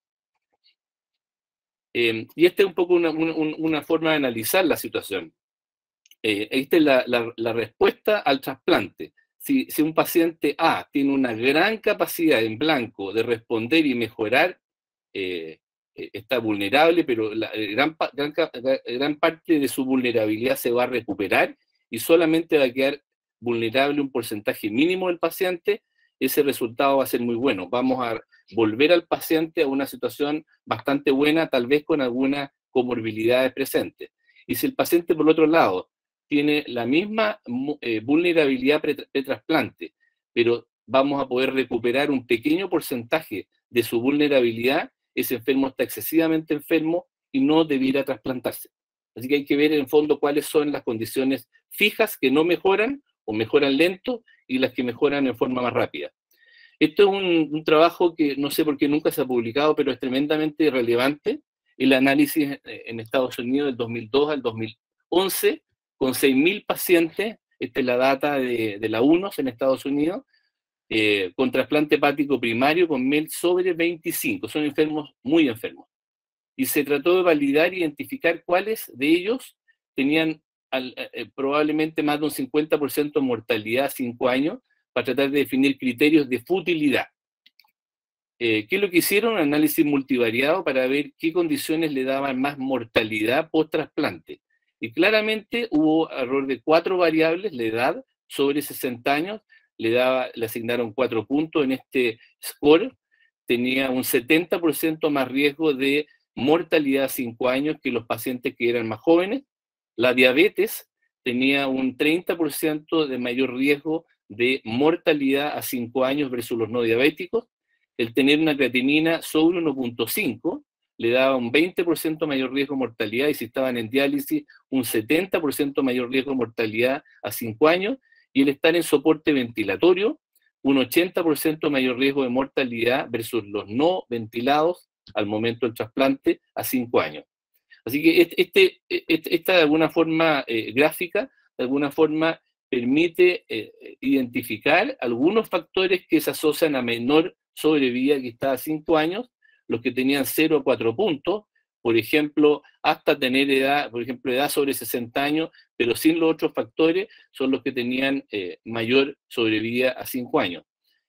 Y esta es un poco una forma de analizar la situación. Esta es la respuesta al trasplante. Si un paciente A tiene una gran capacidad en blanco de responder y mejorar, está vulnerable, pero gran parte de su vulnerabilidad se va a recuperar y solamente va a quedar vulnerable un porcentaje mínimo del paciente, ese resultado va a ser muy bueno. Vamos a volver al paciente a una situación bastante buena, tal vez con algunas comorbilidades presentes. Y si el paciente, por el otro lado, tiene la misma vulnerabilidad pre-trasplante, pero vamos a poder recuperar un pequeño porcentaje de su vulnerabilidad, ese enfermo está excesivamente enfermo y no debiera trasplantarse. Así que hay que ver en fondo cuáles son las condiciones fijas que no mejoran o mejoran lento y las que mejoran en forma más rápida. Esto es un trabajo que no sé por qué nunca se ha publicado, pero es tremendamente relevante. El análisis en Estados Unidos del 2002 al 2011, con 6.000 pacientes, esta es la data de la UNOS en Estados Unidos, con trasplante hepático primario con MEL sobre 25, son enfermos muy enfermos. Y se trató de validar e identificar cuáles de ellos tenían probablemente más de un 50% de mortalidad a 5 años, para tratar de definir criterios de futilidad. ¿Qué es lo que hicieron? Un análisis multivariado para ver qué condiciones le daban más mortalidad post-trasplante. Y claramente hubo error de 4 variables: la edad, sobre 60 años, le asignaron 4 puntos en este score, tenía un 70% más riesgo de mortalidad a 5 años que los pacientes que eran más jóvenes. La diabetes tenía un 30% de mayor riesgo de mortalidad a 5 años versus los no diabéticos. El tener una creatinina sobre 1.5 le daba un 20% mayor riesgo de mortalidad, y si estaban en diálisis, un 70% mayor riesgo de mortalidad a 5 años, y el estar en soporte ventilatorio, un 80% mayor riesgo de mortalidad versus los no ventilados al momento del trasplante a 5 años. Así que esta de alguna forma gráfica, de alguna forma permite identificar algunos factores que se asocian a menor sobrevida, que está a 5 años, los que tenían 0 a 4 puntos, por ejemplo, hasta tener edad, por ejemplo, edad sobre 60 años, pero sin los otros factores, son los que tenían mayor sobrevida a 5 años.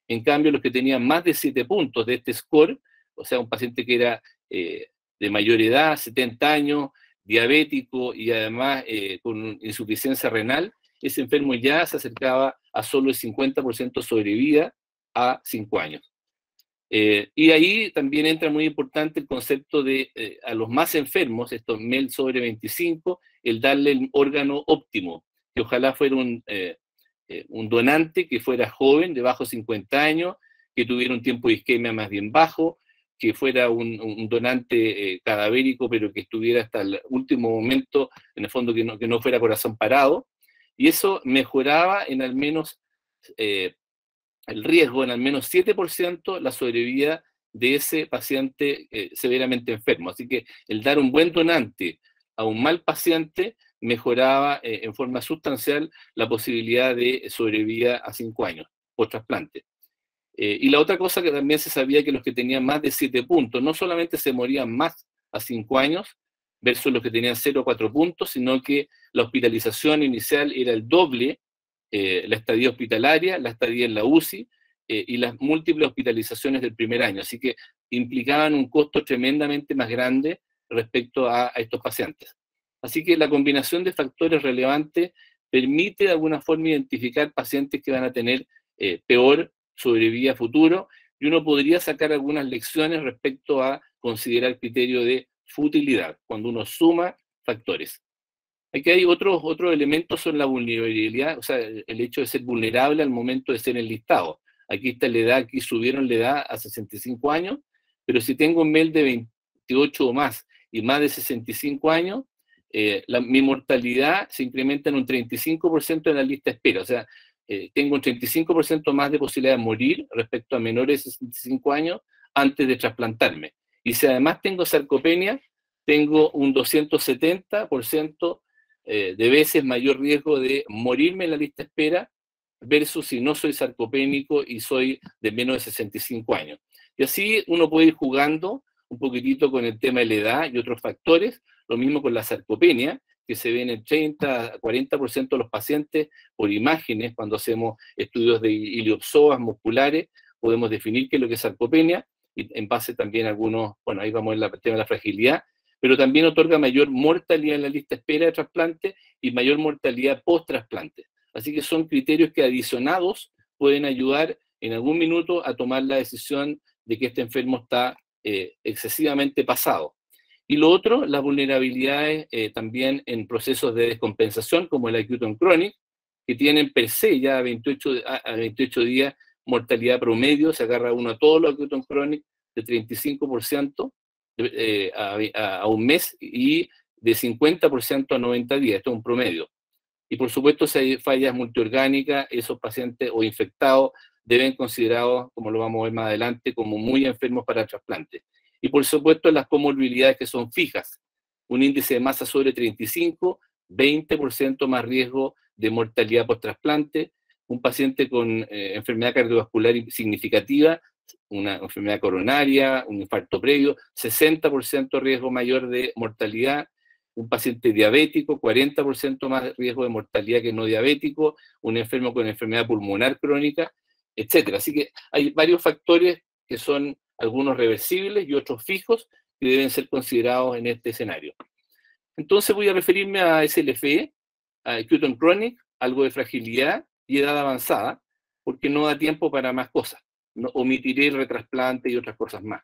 En cambio, los que tenían más de 7 puntos de este score, o sea, un paciente que era de mayor edad, 70 años, diabético y además con insuficiencia renal, ese enfermo ya se acercaba a solo el 50% sobrevida a 5 años. Y ahí también entra muy importante el concepto de a los más enfermos, estos MEL sobre 25, el darle el órgano óptimo, que ojalá fuera un donante que fuera joven, de bajo 50 años, que tuviera un tiempo de isquemia más bien bajo, que fuera un donante cadavérico, pero que estuviera hasta el último momento, en el fondo que no fuera corazón parado, y eso mejoraba en al menos el riesgo, en al menos 7%, la sobrevida de ese paciente severamente enfermo. Así que el dar un buen donante a un mal paciente mejoraba en forma sustancial la posibilidad de sobrevida a 5 años por trasplante. Y la otra cosa que también se sabía que los que tenían más de 7 puntos, no solamente se morían más a 5 años versus los que tenían 0 o 4 puntos, sino que la hospitalización inicial era el doble, la estadía hospitalaria, la estadía en la UCI y las múltiples hospitalizaciones del primer año. Así que implicaban un costo tremendamente más grande respecto a estos pacientes. Así que la combinación de factores relevantes permite de alguna forma identificar pacientes que van a tener peor sobrevida futuro, y uno podría sacar algunas lecciones respecto a considerar el criterio de futilidad, cuando uno suma factores. Aquí hay otros elementos, son la vulnerabilidad, o sea, el hecho de ser vulnerable al momento de ser enlistado. Aquí está la edad, aquí subieron la edad a 65 años, pero si tengo un MEL de 28 o más y más de 65 años, mi mortalidad se incrementa en un 35% en la lista de espera. O sea, tengo un 35% más de posibilidad de morir respecto a menores de 65 años antes de trasplantarme. Y si además tengo sarcopenia, tengo un 270% de veces mayor riesgo de morirme en la lista de espera versus si no soy sarcopénico y soy de menos de 65 años. Y así uno puede ir jugando un poquitito con el tema de la edad y otros factores, lo mismo con la sarcopenia, que se ven en 30 a 40% de los pacientes por imágenes, cuando hacemos estudios de iliopsoas musculares, podemos definir qué es lo que es sarcopenia, y en base también a algunos, bueno, ahí vamos a ver el tema de la fragilidad, pero también otorga mayor mortalidad en la lista de espera de trasplante y mayor mortalidad post-trasplante. Así que son criterios que adicionados pueden ayudar en algún minuto a tomar la decisión de que este enfermo está excesivamente pasado. Y lo otro, las vulnerabilidades también en procesos de descompensación, como el acute on chronic, que tienen per se ya a 28 días mortalidad promedio, se agarra uno a todos los acute on chronic, de 35% a un mes y de 50% a 90 días, esto es un promedio. Y por supuesto, si hay fallas multiorgánicas, esos pacientes o infectados deben considerados, como lo vamos a ver más adelante, como muy enfermos para trasplante. Y por supuesto, las comorbilidades que son fijas, un índice de masa sobre 35, 20% más riesgo de mortalidad post-trasplante, un paciente con enfermedad cardiovascular significativa, una enfermedad coronaria, un infarto previo, 60% riesgo mayor de mortalidad, un paciente diabético, 40% más riesgo de mortalidad que no diabético, un enfermo con enfermedad pulmonar crónica, etc. Así que hay varios factores que son algunos reversibles y otros fijos que deben ser considerados en este escenario. Entonces voy a referirme a SLFE, a acute on chronic, algo de fragilidad y edad avanzada, porque no da tiempo para más cosas. No, omitiré el retrasplante y otras cosas más.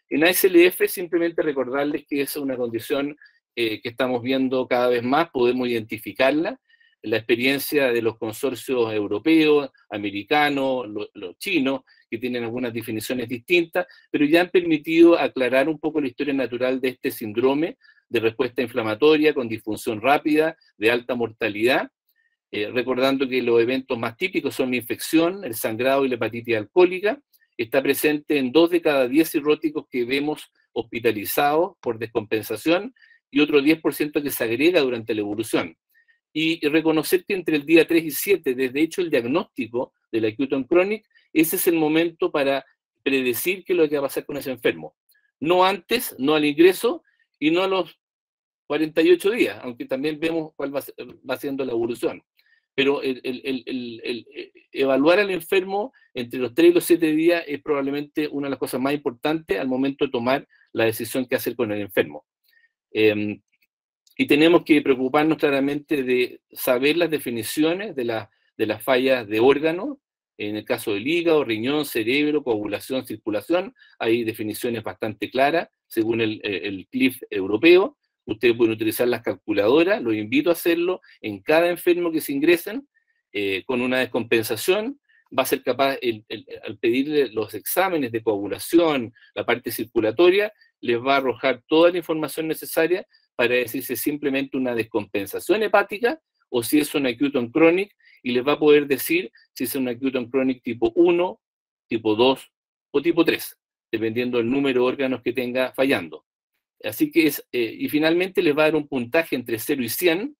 En ASLF simplemente recordarles que es una condición que estamos viendo cada vez más, podemos identificarla, la experiencia de los consorcios europeos, americanos, los chinos, que tienen algunas definiciones distintas, pero ya han permitido aclarar un poco la historia natural de este síndrome de respuesta inflamatoria con disfunción rápida, de alta mortalidad, recordando que los eventos más típicos son la infección, el sangrado y la hepatitis alcohólica. Está presente en 2 de cada 10 cirróticos que vemos hospitalizados por descompensación y otro 10% que se agrega durante la evolución. Y reconocer que entre el día 3 y 7, desde hecho el diagnóstico del acute on chronic, ese es el momento para predecir qué es lo que va a pasar con ese enfermo. No antes, no al ingreso y no a los 48 días, aunque también vemos cuál va siendo la evolución. Pero evaluar al enfermo entre los 3 y los 7 días es probablemente una de las cosas más importantes al momento de tomar la decisión que hacer con el enfermo. Y tenemos que preocuparnos claramente de saber las definiciones de las fallas de órganos, en el caso del hígado, riñón, cerebro, coagulación, circulación, hay definiciones bastante claras, según el CLIF europeo. Ustedes pueden utilizar las calculadoras, los invito a hacerlo en cada enfermo que se ingresen, con una descompensación, va a ser capaz, al pedirle los exámenes de coagulación, la parte circulatoria, les va a arrojar toda la información necesaria para decir si es simplemente una descompensación hepática o si es una acute on chronic, y les va a poder decir si es una acute on chronic tipo 1, tipo 2 o tipo 3, dependiendo del número de órganos que tenga fallando. Así que y finalmente les va a dar un puntaje entre 0 y 100,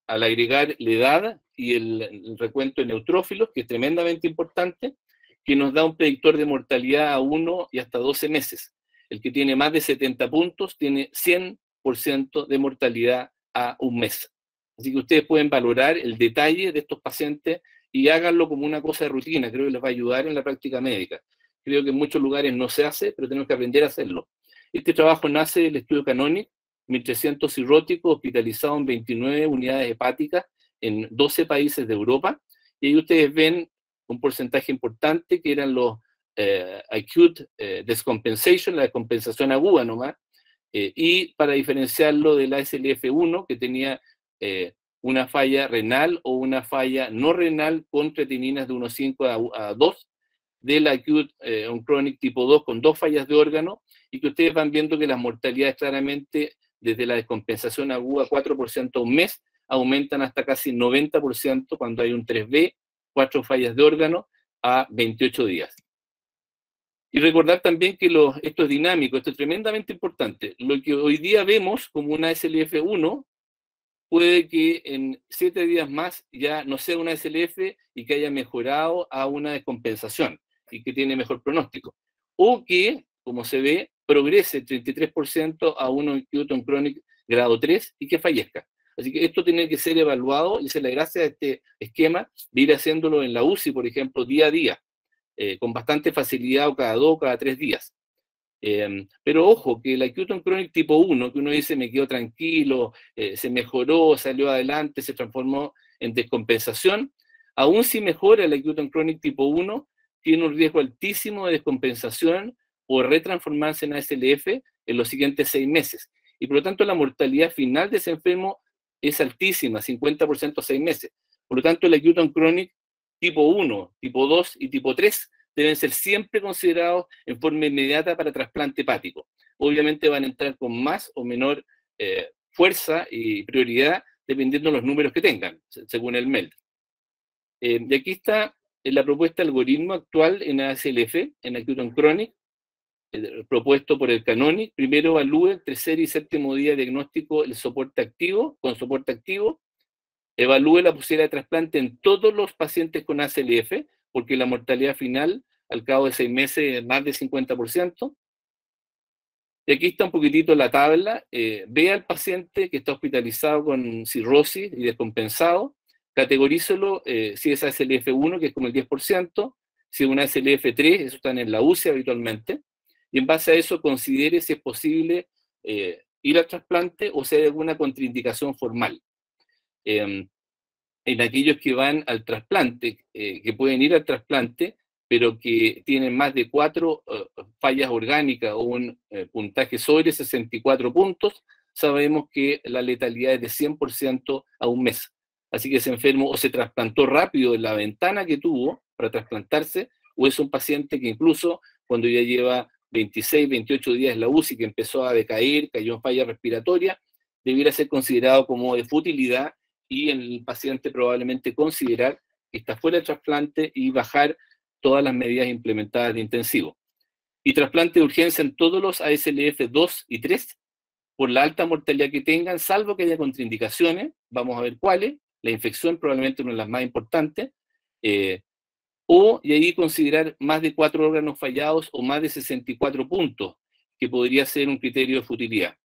al agregar la edad y el recuento de neutrófilos, que es tremendamente importante, que nos da un predictor de mortalidad a 1 y hasta 12 meses. El que tiene más de 70 puntos tiene 100% de mortalidad a un mes. Así que ustedes pueden valorar el detalle de estos pacientes y háganlo como una cosa de rutina. Creo que les va a ayudar en la práctica médica. Creo que en muchos lugares no se hace, pero tenemos que aprender a hacerlo. Este trabajo nace del estudio Canonic, 1.300 cirróticos hospitalizados en 29 unidades hepáticas en 12 países de Europa, y ahí ustedes ven un porcentaje importante que eran los acute descompensation, la descompensación aguda nomás, y para diferenciarlo de la SLF1, que tenía una falla renal o una falla no renal con creatininas de 1,5 a 2, de la acute on chronic tipo 2 con 2 fallas de órgano, y que ustedes van viendo que las mortalidades claramente desde la descompensación aguda 4% a un mes, aumentan hasta casi 90% cuando hay un 3B, 4 fallas de órgano a 28 días. Y recordar también que esto es dinámico, esto es tremendamente importante. Lo que hoy día vemos como una SLF1, puede que en 7 días más ya no sea una SLF y que haya mejorado a una descompensación y que tiene mejor pronóstico. O que, como se ve, progrese 33% a un acute on chronic grado 3 y que fallezca. Así que esto tiene que ser evaluado, y esa es la gracia de este esquema, de ir haciéndolo en la UCI, por ejemplo, día a día, con bastante facilidad, o cada 2 o cada 3 días. Pero ojo, que el acute on chronic tipo 1, que uno dice me quedo tranquilo, se mejoró, salió adelante, se transformó en descompensación, aún si mejora el acute on chronic tipo 1, tiene un riesgo altísimo de descompensación o retransformarse en ASLF en los siguientes 6 meses. Y por lo tanto la mortalidad final de ese enfermo es altísima, 50% a 6 meses. Por lo tanto el acute on chronic tipo 1, tipo 2 y tipo 3 deben ser siempre considerados en forma inmediata para trasplante hepático. Obviamente van a entrar con más o menor fuerza y prioridad dependiendo de los números que tengan, según el MELD. Y aquí está la propuesta de algoritmo actual en ASLF, en acute on chronic, propuesto por el Canonic. Primero evalúe el tercer y séptimo día de diagnóstico el soporte activo, con soporte activo. Evalúe la posibilidad de trasplante en todos los pacientes con ASLF, porque la mortalidad final al cabo de 6 meses es más del 50%. Y aquí está un poquitito la tabla. Ve al paciente que está hospitalizado con cirrosis y descompensado, categorízelo si es ASLF1, que es como el 10%, si es una ASLF3, eso están en la UCI habitualmente, y en base a eso considere si es posible ir al trasplante o si hay alguna contraindicación formal. En aquellos que van al trasplante, que pueden ir al trasplante, pero que tienen más de 4 fallas orgánicas o un puntaje sobre 64 puntos, sabemos que la letalidad es de 100% a un mes. Así que ese enfermo o se trasplantó rápido en la ventana que tuvo para trasplantarse, o es un paciente que incluso cuando ya lleva 26, 28 días en la UCI, que empezó a decaer, cayó en falla respiratoria, debiera ser considerado como de futilidad, y el paciente probablemente considerar que está fuera de trasplante y bajar todas las medidas implementadas de intensivo. Y trasplante de urgencia en todos los ASLF 2 y 3, por la alta mortalidad que tengan, salvo que haya contraindicaciones, vamos a ver cuáles, la infección probablemente una de las más importantes, y ahí considerar más de 4 órganos fallados o más de 64 puntos, que podría ser un criterio de futilidad.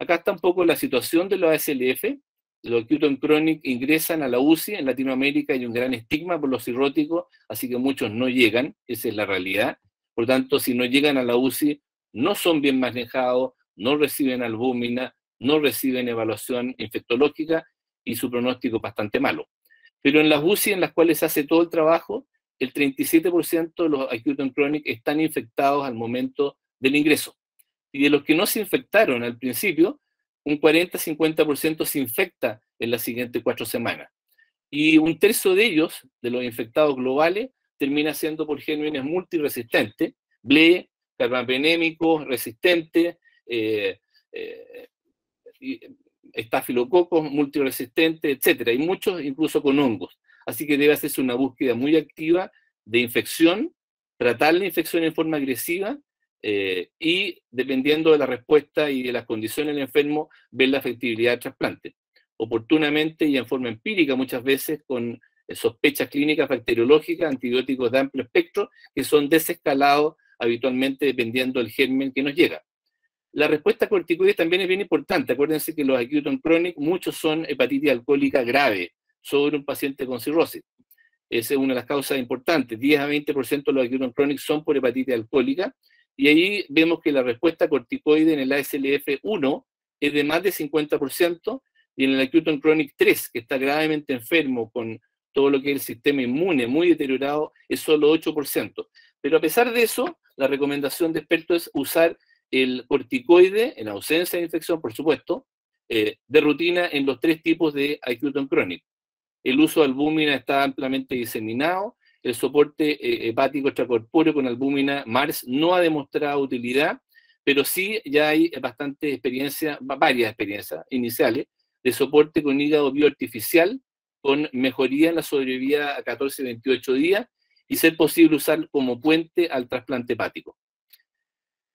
Acá está un poco la situación de los ASLF. Los acute on chronic ingresan a la UCI. En Latinoamérica hay un gran estigma por los cirróticos, así que muchos no llegan, esa es la realidad. Por lo tanto, si no llegan a la UCI, no son bien manejados, no reciben albúmina, no reciben evaluación infectológica y su pronóstico es bastante malo. Pero en las UCI en las cuales se hace todo el trabajo, el 37% de los acute on chronic están infectados al momento del ingreso. Y de los que no se infectaron al principio, un 40-50% se infecta en las siguientes 4 semanas. y un tercio de ellos, de los infectados globales, termina siendo por gérmenes multiresistentes, BLE, carbapenémicos resistentes, estafilococos multiresistentes, etcétera, y muchos incluso con hongos. Así que debe hacerse una búsqueda muy activa de infección, tratar la infección en forma agresiva, y dependiendo de la respuesta y de las condiciones del enfermo, ver la efectividad del trasplante. Oportunamente y en forma empírica muchas veces con sospechas clínicas bacteriológicas, antibióticos de amplio espectro, que son desescalados habitualmente dependiendo del germen que nos llega. La respuesta corticoide también es bien importante. Acuérdense que los acute on chronic, muchos son hepatitis alcohólica grave sobre un paciente con cirrosis. Esa es una de las causas importantes. 10 a 20% de los acute on chronic son por hepatitis alcohólica, y ahí vemos que la respuesta corticoide en el ASLF1 es de más de 50%, y en el acute on chronic 3, que está gravemente enfermo con todo lo que es el sistema inmune muy deteriorado, es solo 8%. Pero a pesar de eso, la recomendación de expertos es usar el corticoide, en ausencia de infección, por supuesto, de rutina en los 3 tipos de acute on chronic. El uso de albúmina está ampliamente diseminado. El soporte hepático extracorpóreo con albúmina MARS no ha demostrado utilidad, pero sí ya hay bastante experiencia, varias experiencias iniciales, de soporte con hígado bioartificial, con mejoría en la sobrevida a 14 y 28 días, y ser posible usar como puente al trasplante hepático.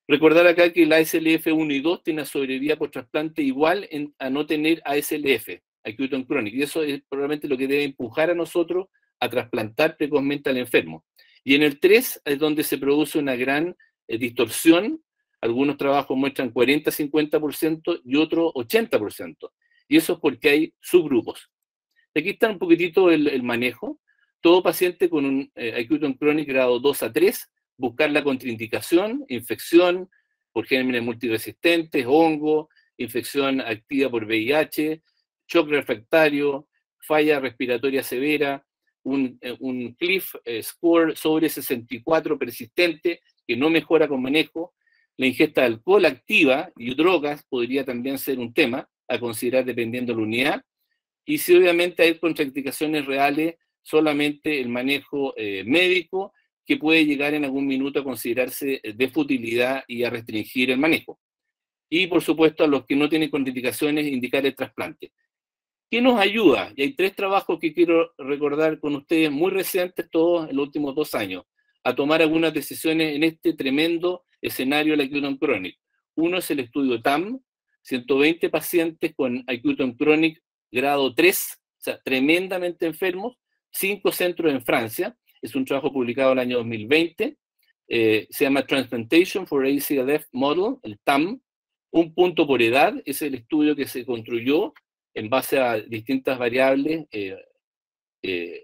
Recordar acá que la ASLF 1 y 2 tiene una sobrevida por trasplante igual a no tener ASLF, acute on chronic, y eso es probablemente lo que debe empujar a nosotros a trasplantar precozmente al enfermo. Y en el 3 es donde se produce una gran distorsión. Algunos trabajos muestran 40-50% y otros 80%. Y eso es porque hay subgrupos. Aquí está un poquitito el manejo. Todo paciente con un acute on chronic grado 2 a 3, buscar la contraindicación, infección por gérmenes multiresistentes, hongo, infección activa por VIH, shock refractario, falla respiratoria severa, un CLIF score sobre 64 persistente que no mejora con manejo. La ingesta de alcohol activa y drogas podría también ser un tema a considerar dependiendo de la unidad. Y si obviamente hay contraindicaciones reales, solamente el manejo médico, que puede llegar en algún minuto a considerarse de futilidad y a restringir el manejo. Y por supuesto a los que no tienen contraindicaciones, indicar el trasplante. ¿Qué nos ayuda? Y hay 3 trabajos que quiero recordar con ustedes, muy recientes, todos en los últimos 2 años, a tomar algunas decisiones en este tremendo escenario de la acute on chronic. Uno es el estudio TAM, 120 pacientes con acute on chronic grado 3, o sea, tremendamente enfermos, 5 centros en Francia. Es un trabajo publicado en el año 2020, se llama Transplantation for ACLF Model, el TAM, un punto por edad, es el estudio que se construyó en base a distintas variables,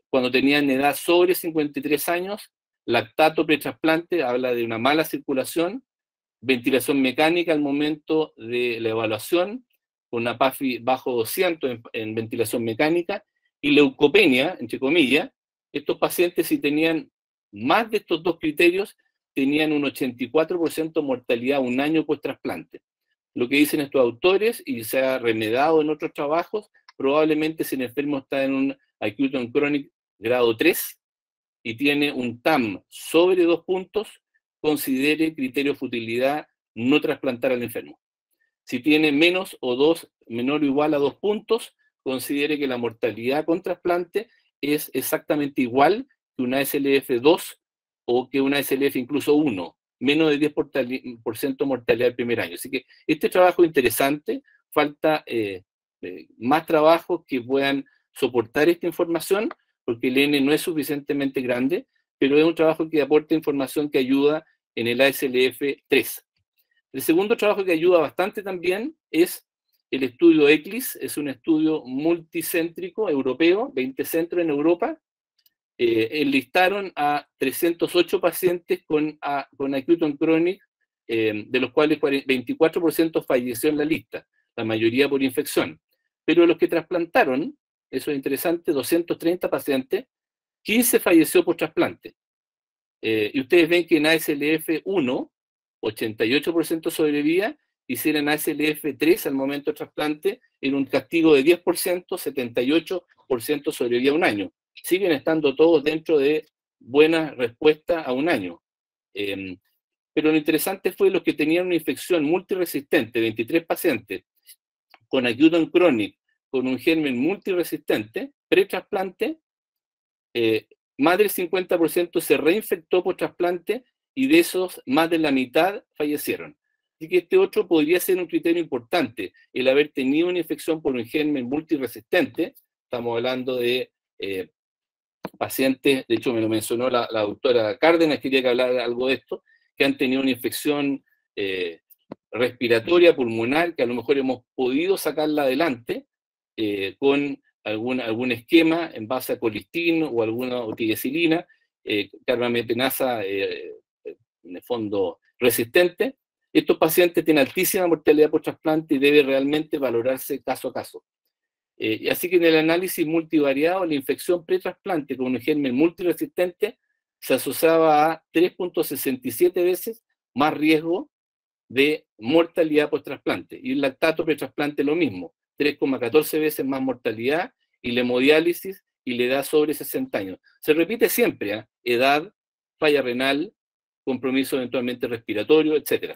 cuando tenían edad sobre 53 años, lactato pretrasplante, habla de una mala circulación, ventilación mecánica al momento de la evaluación, con una PAFI bajo 200 en ventilación mecánica, y leucopenia, entre comillas. Estos pacientes, si tenían más de estos 2 criterios, tenían un 84% mortalidad un año post trasplante. Lo que dicen estos autores, y se ha remedado en otros trabajos, probablemente si el enfermo está en un acute on chronic grado 3 y tiene un TAM sobre 2 puntos, considere criterio de futilidad no trasplantar al enfermo. Si tiene menos o 2, menor o igual a 2 puntos, considere que la mortalidad con trasplante es exactamente igual que una SLF2 o que una SLF incluso 1, menos de 10% mortalidad el primer año. Así que este trabajo es interesante, falta más trabajos que puedan soportar esta información, porque el N no es suficientemente grande, pero es un trabajo que aporta información que ayuda en el ASLF3. El segundo trabajo que ayuda bastante también es el estudio ECLIS, es un estudio multicéntrico europeo, 20 centros en Europa. Enlistaron a 308 pacientes con acute on chronic, de los cuales 24% falleció en la lista, la mayoría por infección. Pero los que trasplantaron, eso es interesante, 230 pacientes, 15 falleció por trasplante. Y ustedes ven que en ASLF1, 88% sobrevivía, y si en ASLF3 al momento del trasplante, en un castigo de 10%, 78 2% sobrevivía un año. Siguen estando todos dentro de buena respuesta a un año. Pero lo interesante fue los que tenían una infección multiresistente, 23 pacientes, con acute on chronic, con un germen multiresistente, pre-trasplante, más del 50% se reinfectó por trasplante y de esos más de la mitad fallecieron. Así que este otro podría ser un criterio importante, el haber tenido una infección por un germen multiresistente. Estamos hablando de pacientes, de hecho me lo mencionó la doctora Cárdenas, quería que hablara algo de esto, que han tenido una infección respiratoria, pulmonar, que a lo mejor hemos podido sacarla adelante con algún esquema en base a colistin o alguna otiacilina, carbamenasa en el fondo resistente. Estos pacientes tienen altísima mortalidad por trasplante y debe realmente valorarse caso a caso. Así que en el análisis multivariado, la infección pre-trasplante con un germen multiresistente se asociaba a 3.67 veces más riesgo de mortalidad post-trasplante. Y el lactato pre-trasplante lo mismo, 3,14 veces más mortalidad, y la hemodiálisis y la edad sobre 60 años. Se repite siempre, edad, falla renal, compromiso eventualmente respiratorio, etc.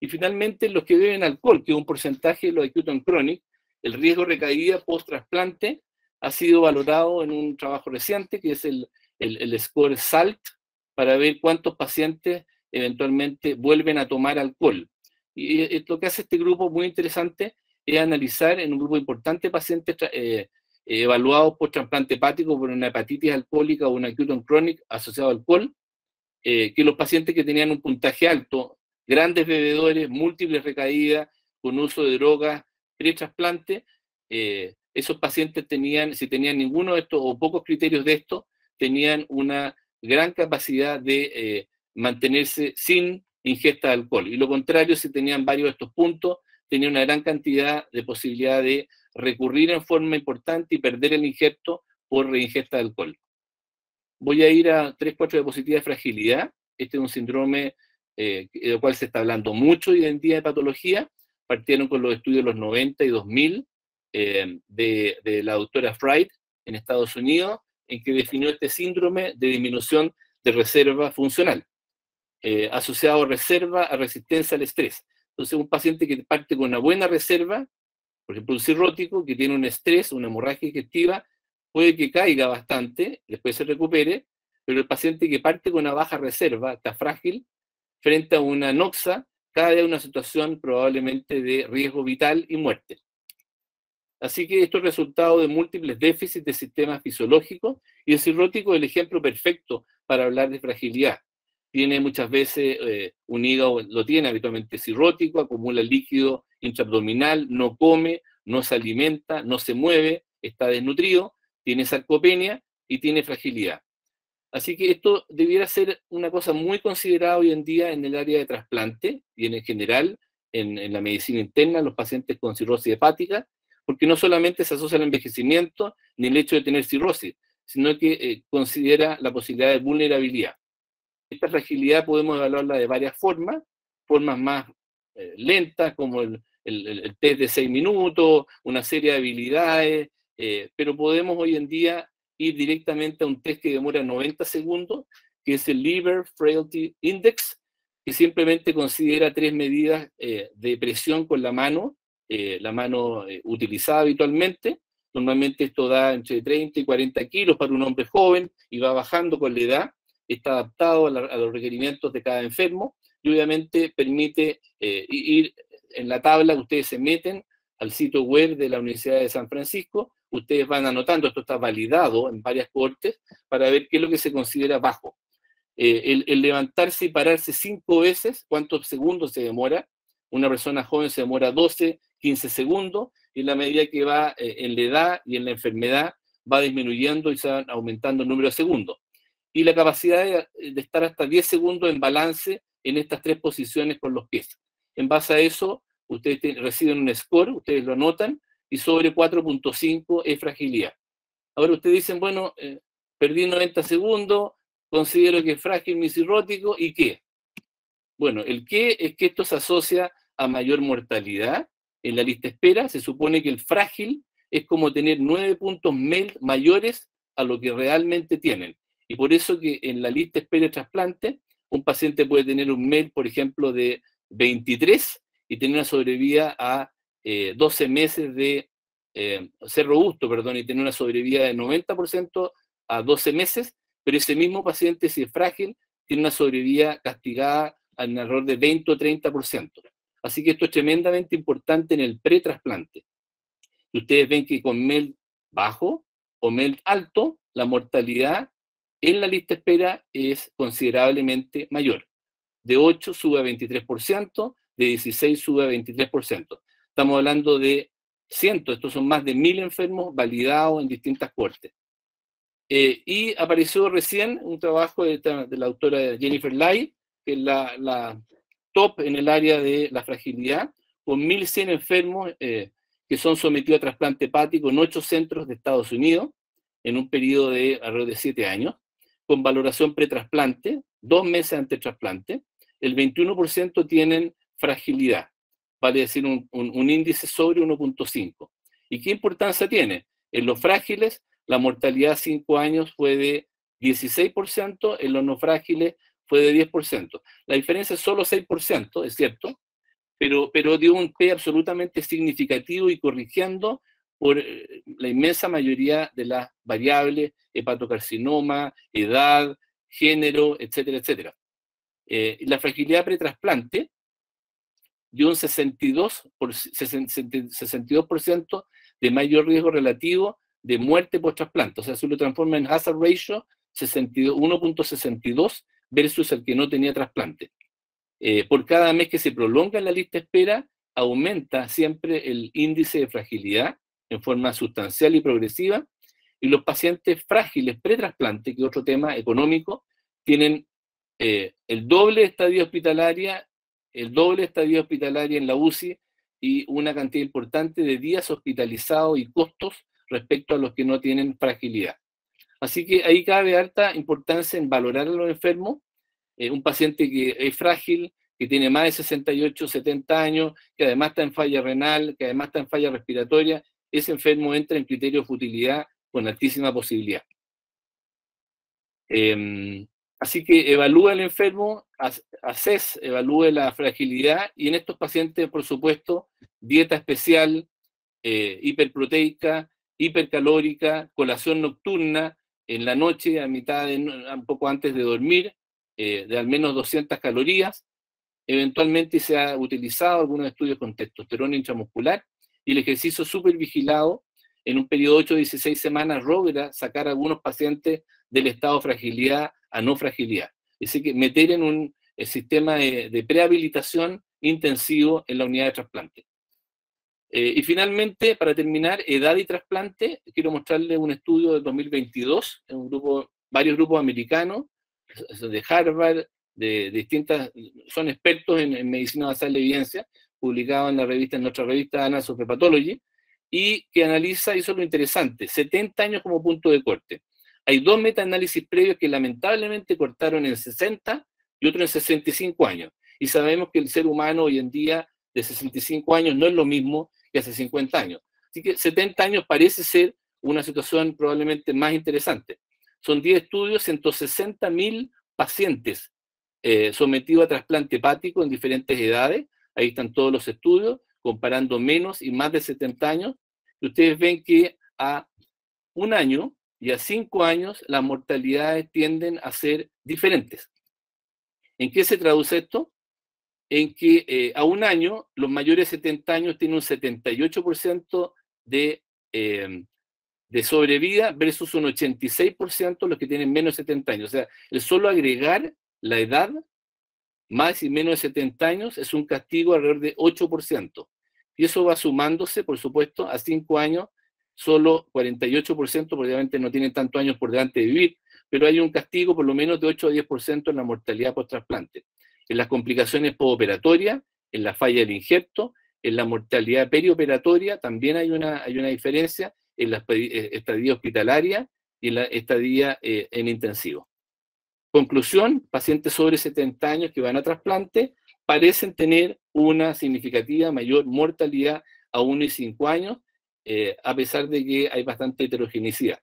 Y finalmente, los que beben alcohol, que es un porcentaje de los acute on chronic, el riesgo de recaída post-trasplante ha sido valorado en un trabajo reciente, que es el score SALT, para ver cuántos pacientes eventualmente vuelven a tomar alcohol. Y lo que hace este grupo muy interesante es analizar en un grupo importante de pacientes evaluados por trasplante hepático por una hepatitis alcohólica o una acute on chronic asociado al alcohol, que los pacientes que tenían un puntaje alto, grandes bebedores, múltiples recaídas, con uso de drogas, pre-trasplante, esos pacientes tenían, si tenían ninguno de estos o pocos criterios de estos, tenían una gran capacidad de mantenerse sin ingesta de alcohol. Y lo contrario, si tenían varios de estos puntos, tenían una gran cantidad de posibilidad de recurrir en forma importante y perder el injerto por reingesta de alcohol. Voy a ir a 3-4 diapositivas de fragilidad. Este es un síndrome del cual se está hablando mucho hoy en día de patología. Partieron con los estudios de los 90 y 2000 de la doctora Fried en Estados Unidos, en que definió este síndrome de disminución de reserva funcional, asociado a reserva a resistencia al estrés. Entonces, un paciente que parte con una buena reserva, por ejemplo, un cirrótico que tiene un estrés, una hemorragia digestiva, puede que caiga bastante, después se recupere, pero el paciente que parte con una baja reserva, está frágil, frente a una noxa, cae en una situación probablemente de riesgo vital y muerte. Así que esto es resultado de múltiples déficits de sistemas fisiológicos, y el cirrótico es el ejemplo perfecto para hablar de fragilidad. Tiene muchas veces un hígado, lo tiene habitualmente cirrótico, acumula líquido intraabdominal, no come, no se alimenta, no se mueve, está desnutrido, tiene sarcopenia y tiene fragilidad. Así que esto debiera ser una cosa muy considerada hoy en día en el área de trasplante y en general en la medicina interna, los pacientes con cirrosis hepática, porque no solamente se asocia al envejecimiento ni el hecho de tener cirrosis, sino que considera la posibilidad de vulnerabilidad. Esta fragilidad podemos evaluarla de varias formas más lentas, como el test de 6 minutos, una serie de habilidades, pero podemos hoy en día ir directamente a un test que demora 90 segundos, que es el Liver Frailty Index, que simplemente considera 3 medidas de presión con la mano utilizada habitualmente. Normalmente esto da entre 30 y 40 kilos para un hombre joven y va bajando con la edad. Está adaptado a los requerimientos de cada enfermo y obviamente permite ir en la tabla que ustedes se meten al sitio web de la Universidad de San Francisco. Ustedes van anotando, esto está validado en varias cortes, para ver qué es lo que se considera bajo. El levantarse y pararse 5 veces, ¿cuántos segundos se demora? Una persona joven se demora 12, 15 segundos, y en la medida que va en la edad y en la enfermedad, va disminuyendo y se van aumentando el número de segundos. Y la capacidad de estar hasta 10 segundos en balance en estas 3 posiciones con los pies. En base a eso, ustedes reciben un score, ustedes lo anotan, y sobre 4.5 es fragilidad. Ahora ustedes dicen, bueno, perdí 90 segundos, considero que es frágil mi cirrótico, ¿y qué? Bueno, el qué es que esto se asocia a mayor mortalidad en la lista de espera. Se supone que el frágil es como tener 9 puntos MEL mayores a lo que realmente tienen. Y por eso que en la lista de espera de trasplante, un paciente puede tener un MEL, por ejemplo, de 23 y tener una sobrevida a 12 meses de ser robusto, perdón, y tener una sobrevida de 90% a 12 meses, pero ese mismo paciente, si es frágil, tiene una sobrevida castigada al error de 20 o 30%. Así que esto es tremendamente importante en el pretrasplante. Y ustedes ven que con MEL bajo o MEL alto, la mortalidad en la lista de espera es considerablemente mayor. De 8 sube a 23%, de 16 sube a 23%. Estamos hablando de cientos, estos son más de 1000 enfermos validados en distintas cortes. Y apareció recién un trabajo de la autora Jennifer Lai, que es la top en el área de la fragilidad, con 1100 enfermos que son sometidos a trasplante hepático en 8 centros de Estados Unidos, en un periodo de alrededor de 7 años, con valoración pretrasplante, 2 meses antes del trasplante. El 21% tienen fragilidad, vale decir un índice sobre 1.5. ¿Y qué importancia tiene? En los frágiles, la mortalidad a 5 años fue de 16%, en los no frágiles fue de 10%. La diferencia es solo 6%, es cierto, pero dio un P absolutamente significativo y corrigiendo por la inmensa mayoría de las variables, hepatocarcinoma, edad, género, etcétera, etcétera. La fragilidad pretrasplante dio un 62% de mayor riesgo relativo de muerte post-trasplante. O sea, se lo transforma en hazard ratio 1.62 versus el que no tenía trasplante. Por cada mes que se prolonga en la lista de espera, aumenta siempre el índice de fragilidad en forma sustancial y progresiva, y los pacientes frágiles pretrasplante, que es otro tema económico, tienen el doble de estadía hospitalaria en la UCI y una cantidad importante de días hospitalizados y costos respecto a los que no tienen fragilidad. Así que ahí cabe alta importancia en valorar a los enfermos. Un paciente que es frágil, que tiene más de 68, 70 años, que además está en falla renal, que además está en falla respiratoria, ese enfermo entra en criterio de futilidad con altísima posibilidad. Así que evalúa al enfermo, evalúe la fragilidad, y en estos pacientes, por supuesto, dieta especial, hiperproteica, hipercalórica, colación nocturna, en la noche, un poco antes de dormir, de al menos 200 calorías. Eventualmente se ha utilizado algunos estudios con testosterona intramuscular, y el ejercicio súper vigilado en un periodo de 8 a 16 semanas logra sacar a algunos pacientes del estado de fragilidad a no fragilidad. Es decir, que meter en un sistema de prehabilitación intensivo en la unidad de trasplante. Y finalmente, para terminar, edad y trasplante, quiero mostrarles un estudio del 2022, en varios grupos americanos, de Harvard, de distintas, son expertos en medicina basal de evidencia, publicado en nuestra revista Annals of Hepatology, y que analiza, hizo lo interesante, 70 años como punto de corte. Hay 2 metaanálisis previos que lamentablemente cortaron en 60 y otro en 65 años. Y sabemos que el ser humano hoy en día de 65 años no es lo mismo que hace 50 años. Así que 70 años parece ser una situación probablemente más interesante. Son 10 estudios, 160.000 pacientes sometidos a trasplante hepático en diferentes edades. Ahí están todos los estudios, comparando menos y más de 70 años. Y ustedes ven que a 1 año y a 5 años las mortalidades tienden a ser diferentes. ¿En qué se traduce esto? En que a 1 año los mayores de 70 años tienen un 78% de sobrevida versus un 86% los que tienen menos de 70 años. O sea, el solo agregar la edad más y menos de 70 años es un castigo alrededor de 8%. Y eso va sumándose, por supuesto, a 5 años, solo 48%, porque obviamente no tienen tantos años por delante de vivir, pero hay un castigo por lo menos de 8 a 10% en la mortalidad post-trasplante. En las complicaciones postoperatorias, en la falla del injerto, en la mortalidad perioperatoria también hay una diferencia, en la estadía hospitalaria y en la estadía en intensivo. Conclusión, pacientes sobre 70 años que van a trasplante parecen tener una significativa mayor mortalidad a 1 y 5 años, a pesar de que hay bastante heterogeneidad.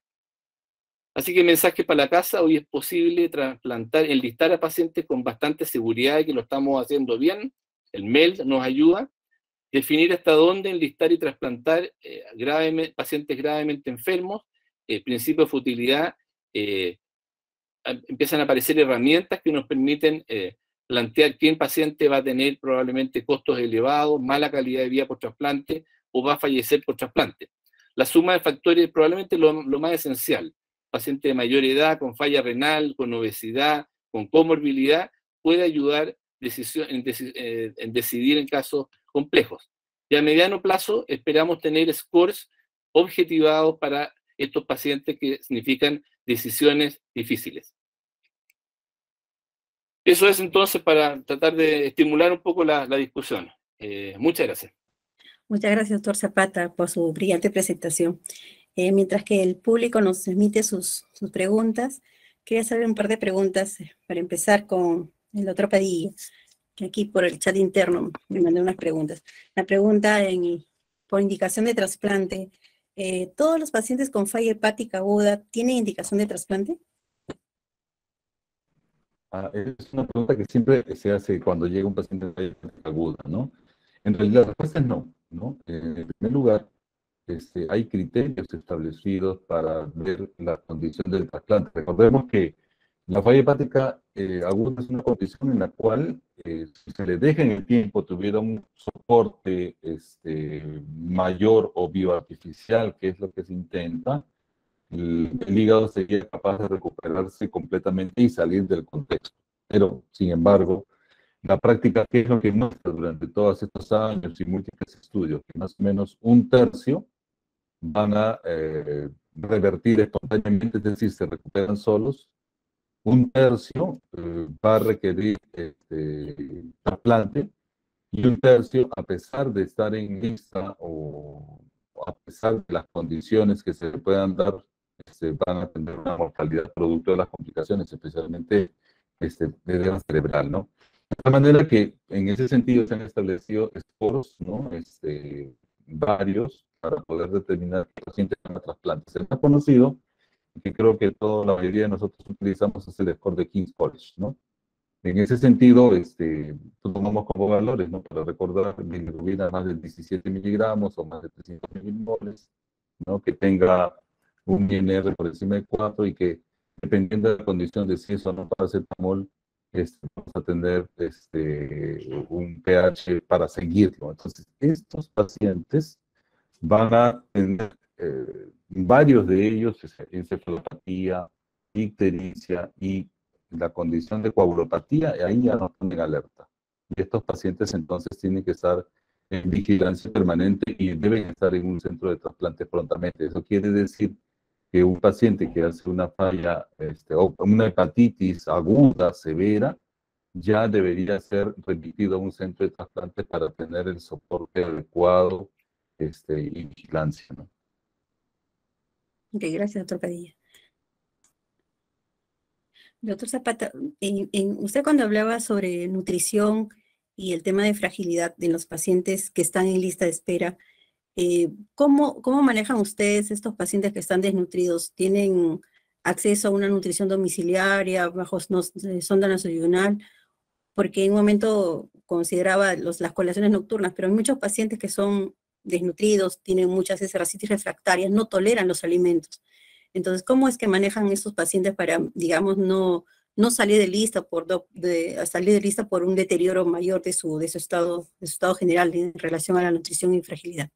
Así que mensaje para la casa: hoy es posible trasplantar, enlistar a pacientes con bastante seguridad de que lo estamos haciendo bien. El MELD nos ayuda. Definir hasta dónde enlistar y trasplantar pacientes gravemente enfermos. Principio de futilidad. Empiezan a aparecer herramientas que nos permiten plantear quién paciente va a tener probablemente costos elevados, mala calidad de vida por trasplante o va a fallecer por trasplante. La suma de factores es probablemente lo más esencial. Paciente de mayor edad, con falla renal, con obesidad, con comorbilidad, puede ayudar en decidir en casos complejos. Y a mediano plazo esperamos tener scores objetivados para estos pacientes que significan decisiones difíciles. Eso es entonces para tratar de estimular un poco la discusión. Muchas gracias. Muchas gracias, doctor Zapata, por su brillante presentación. Mientras que el público nos emite sus preguntas, quería hacer un par de preguntas para empezar con el doctor Padilla, que aquí por el chat interno me mandó unas preguntas. La pregunta por indicación de trasplante, ¿todos los pacientes con falla hepática aguda tienen indicación de trasplante? Es una pregunta que siempre se hace cuando llega un paciente con falla hepática aguda, ¿no? En realidad la respuesta es no, ¿no? En primer lugar, hay criterios establecidos para ver la condición del trasplante. Recordemos que la falla hepática aguda es una condición en la cual, si se le deja en el tiempo, tuviera un soporte mayor o bioartificial, que es lo que se intenta, el hígado sería capaz de recuperarse completamente y salir del contexto. Pero, sin embargo, la práctica, ¿qué es lo que muestra durante todos estos años y múltiples estudios? Que más o menos un tercio van a revertir espontáneamente, es decir, se recuperan solos. Un tercio va a requerir trasplante, y un tercio, a pesar de estar en lista o a pesar de las condiciones que se puedan dar, van a tener una mortalidad producto de las complicaciones, especialmente de edema cerebral, ¿no? De tal manera que en ese sentido se han establecido escoros, ¿no? Varios, para poder determinar qué pacientes van a trasplantes. El más conocido, que creo que la mayoría de nosotros utilizamos, es el score de King's College, ¿no? En ese sentido, tomamos como valores, ¿no? Para recordar bilirrubina más de 17 miligramos o más de 300 milimoles, ¿no? Que tenga un INR por encima de 4 y que, dependiendo de la condición de si es o no paracetamol, vamos a tener un pH para seguirlo. Entonces, estos pacientes van a tener varios de ellos, encefalopatía, ictericia y la condición de coagulopatía, y ahí ya nos ponen alerta. Y estos pacientes entonces tienen que estar en vigilancia permanente y deben estar en un centro de trasplante prontamente. Eso quiere decir que un paciente que hace una falla o una hepatitis aguda, severa, ya debería ser remitido a un centro de trasplante para tener el soporte adecuado y vigilancia, ¿no? Ok, gracias, doctor Padilla. Doctor Zapata, usted cuando hablaba sobre nutrición y el tema de fragilidad de los pacientes que están en lista de espera, ¿cómo manejan ustedes estos pacientes que están desnutridos? ¿Tienen acceso a una nutrición domiciliaria, bajo sonda nasoyunal? Porque en un momento consideraba las colaciones nocturnas, pero hay muchos pacientes que son desnutridos, tienen muchas esclerosis refractarias, no toleran los alimentos. Entonces, ¿cómo es que manejan estos pacientes para, digamos, no salir de lista salir de lista por un deterioro mayor de su estado general en relación a la nutrición y fragilidad?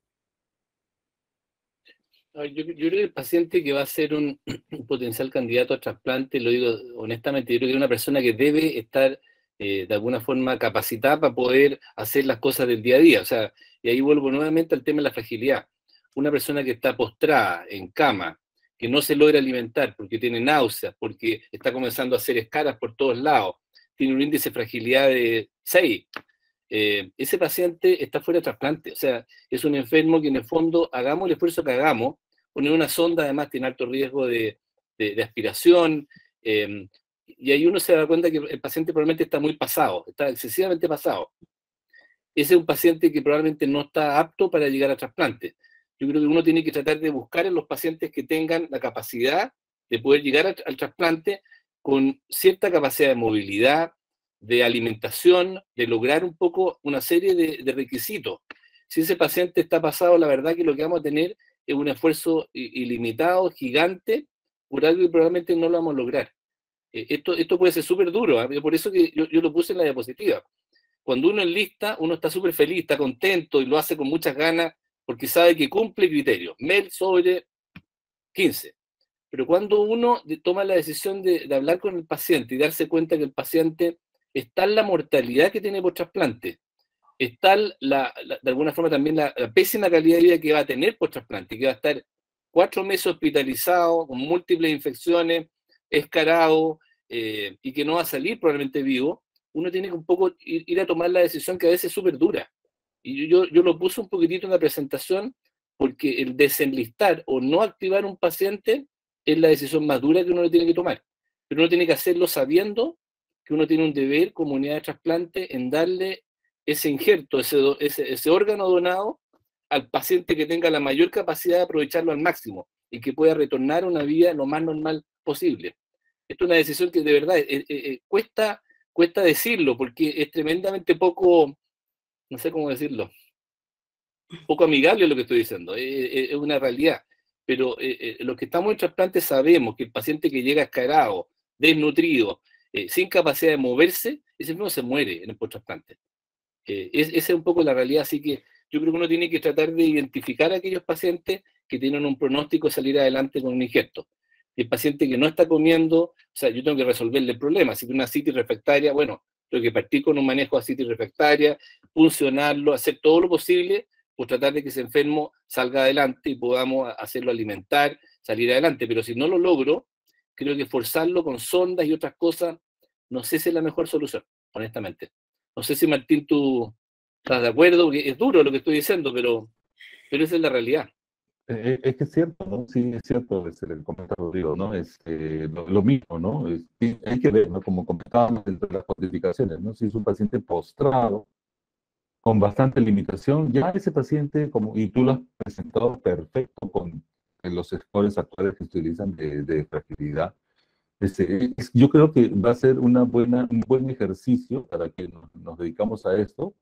Yo creo que el paciente que va a ser un potencial candidato a trasplante, lo digo honestamente, yo creo que es una persona que debe estar de alguna forma capacitada para poder hacer las cosas del día a día. O sea, y ahí vuelvo nuevamente al tema de la fragilidad. Una persona que está postrada en cama, que no se logra alimentar porque tiene náuseas, porque está comenzando a hacer escaras por todos lados, tiene un índice de fragilidad de 6, ese paciente está fuera de trasplante. O sea, es un enfermo que en el fondo, hagamos el esfuerzo que hagamos, poner una sonda además tiene alto riesgo de aspiración, y ahí uno se da cuenta que el paciente probablemente está muy pasado, está excesivamente pasado. Ese es un paciente que probablemente no está apto para llegar a trasplante. yo creo que uno tiene que tratar de buscar en los pacientes que tengan la capacidad de poder llegar al trasplante con cierta capacidad de movilidad, de alimentación, de lograr un poco una serie de requisitos. Si ese paciente está pasado, la verdad que lo que vamos a tener es un esfuerzo ilimitado, gigante, por algo que probablemente no lo vamos a lograr. Esto puede ser súper duro, ¿eh? Por eso que yo lo puse en la diapositiva. Cuando uno enlista, uno está súper feliz, está contento y lo hace con muchas ganas porque sabe que cumple criterios. MEL sobre 15. Pero cuando uno toma la decisión de hablar con el paciente y darse cuenta que el paciente está en la mortalidad que tiene por trasplante, está de alguna forma también la pésima calidad de vida que va a tener por trasplante, que va a estar 4 meses hospitalizado, con múltiples infecciones, escarado, y que no va a salir probablemente vivo, uno tiene que un poco ir a tomar la decisión que a veces es súper dura. Y yo lo puse un poquitito en la presentación, porque el desenlistar o no activar un paciente es la decisión más dura que uno le tiene que tomar. Pero uno tiene que hacerlo sabiendo que uno tiene un deber como unidad de trasplante en darle ese injerto, ese órgano donado al paciente que tenga la mayor capacidad de aprovecharlo al máximo y que pueda retornar a una vida lo más normal posible. Esto es una decisión que de verdad cuesta decirlo, porque es tremendamente poco, no sé cómo decirlo, poco amigable lo que estoy diciendo, es una realidad. Pero los que estamos en trasplante sabemos que el paciente que llega escarado, desnutrido, sin capacidad de moverse, ese mismo se muere en el post-trasplante. Esa es un poco la realidad, así que yo creo que uno tiene que tratar de identificar a aquellos pacientes que tienen un pronóstico de salir adelante con un injerto. Y el paciente que no está comiendo, o sea, yo tengo que resolverle el problema. Si tiene una citis refractaria, bueno, tengo que partir con un manejo de citis refractaria, funcionarlo, hacer todo lo posible por tratar de que ese enfermo salga adelante y podamos hacerlo alimentar, salir adelante. Pero si no lo logro, creo que forzarlo con sondas y otras cosas, no sé si es la mejor solución, honestamente. No sé si, Martín, tú estás de acuerdo, porque es duro lo que estoy diciendo, pero esa es la realidad. Es que es cierto, ¿no? Sí, es cierto, el comentario, Rodrigo, ¿no? Lo mismo, ¿no? Hay que ver, ¿no? Como comentábamos entre las cuantificaciones, ¿no? Si es un paciente postrado, con bastante limitación, ya ese paciente, y tú lo has presentado perfecto con los scores actuales que se utilizan de fragilidad, yo creo que va a ser un buen ejercicio para que nos dedicamos a esto,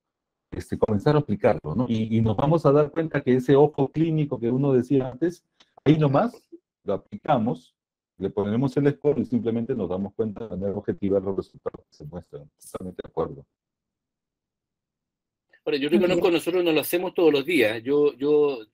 comenzar a aplicarlo, ¿no? Y nos vamos a dar cuenta que ese ojo clínico que uno decía antes, ahí nomás lo aplicamos, le ponemos el score y simplemente nos damos cuenta de manera objetiva de los resultados que se muestran. Totalmente de acuerdo. Ahora, yo reconozco que nosotros no lo hacemos todos los días. Yo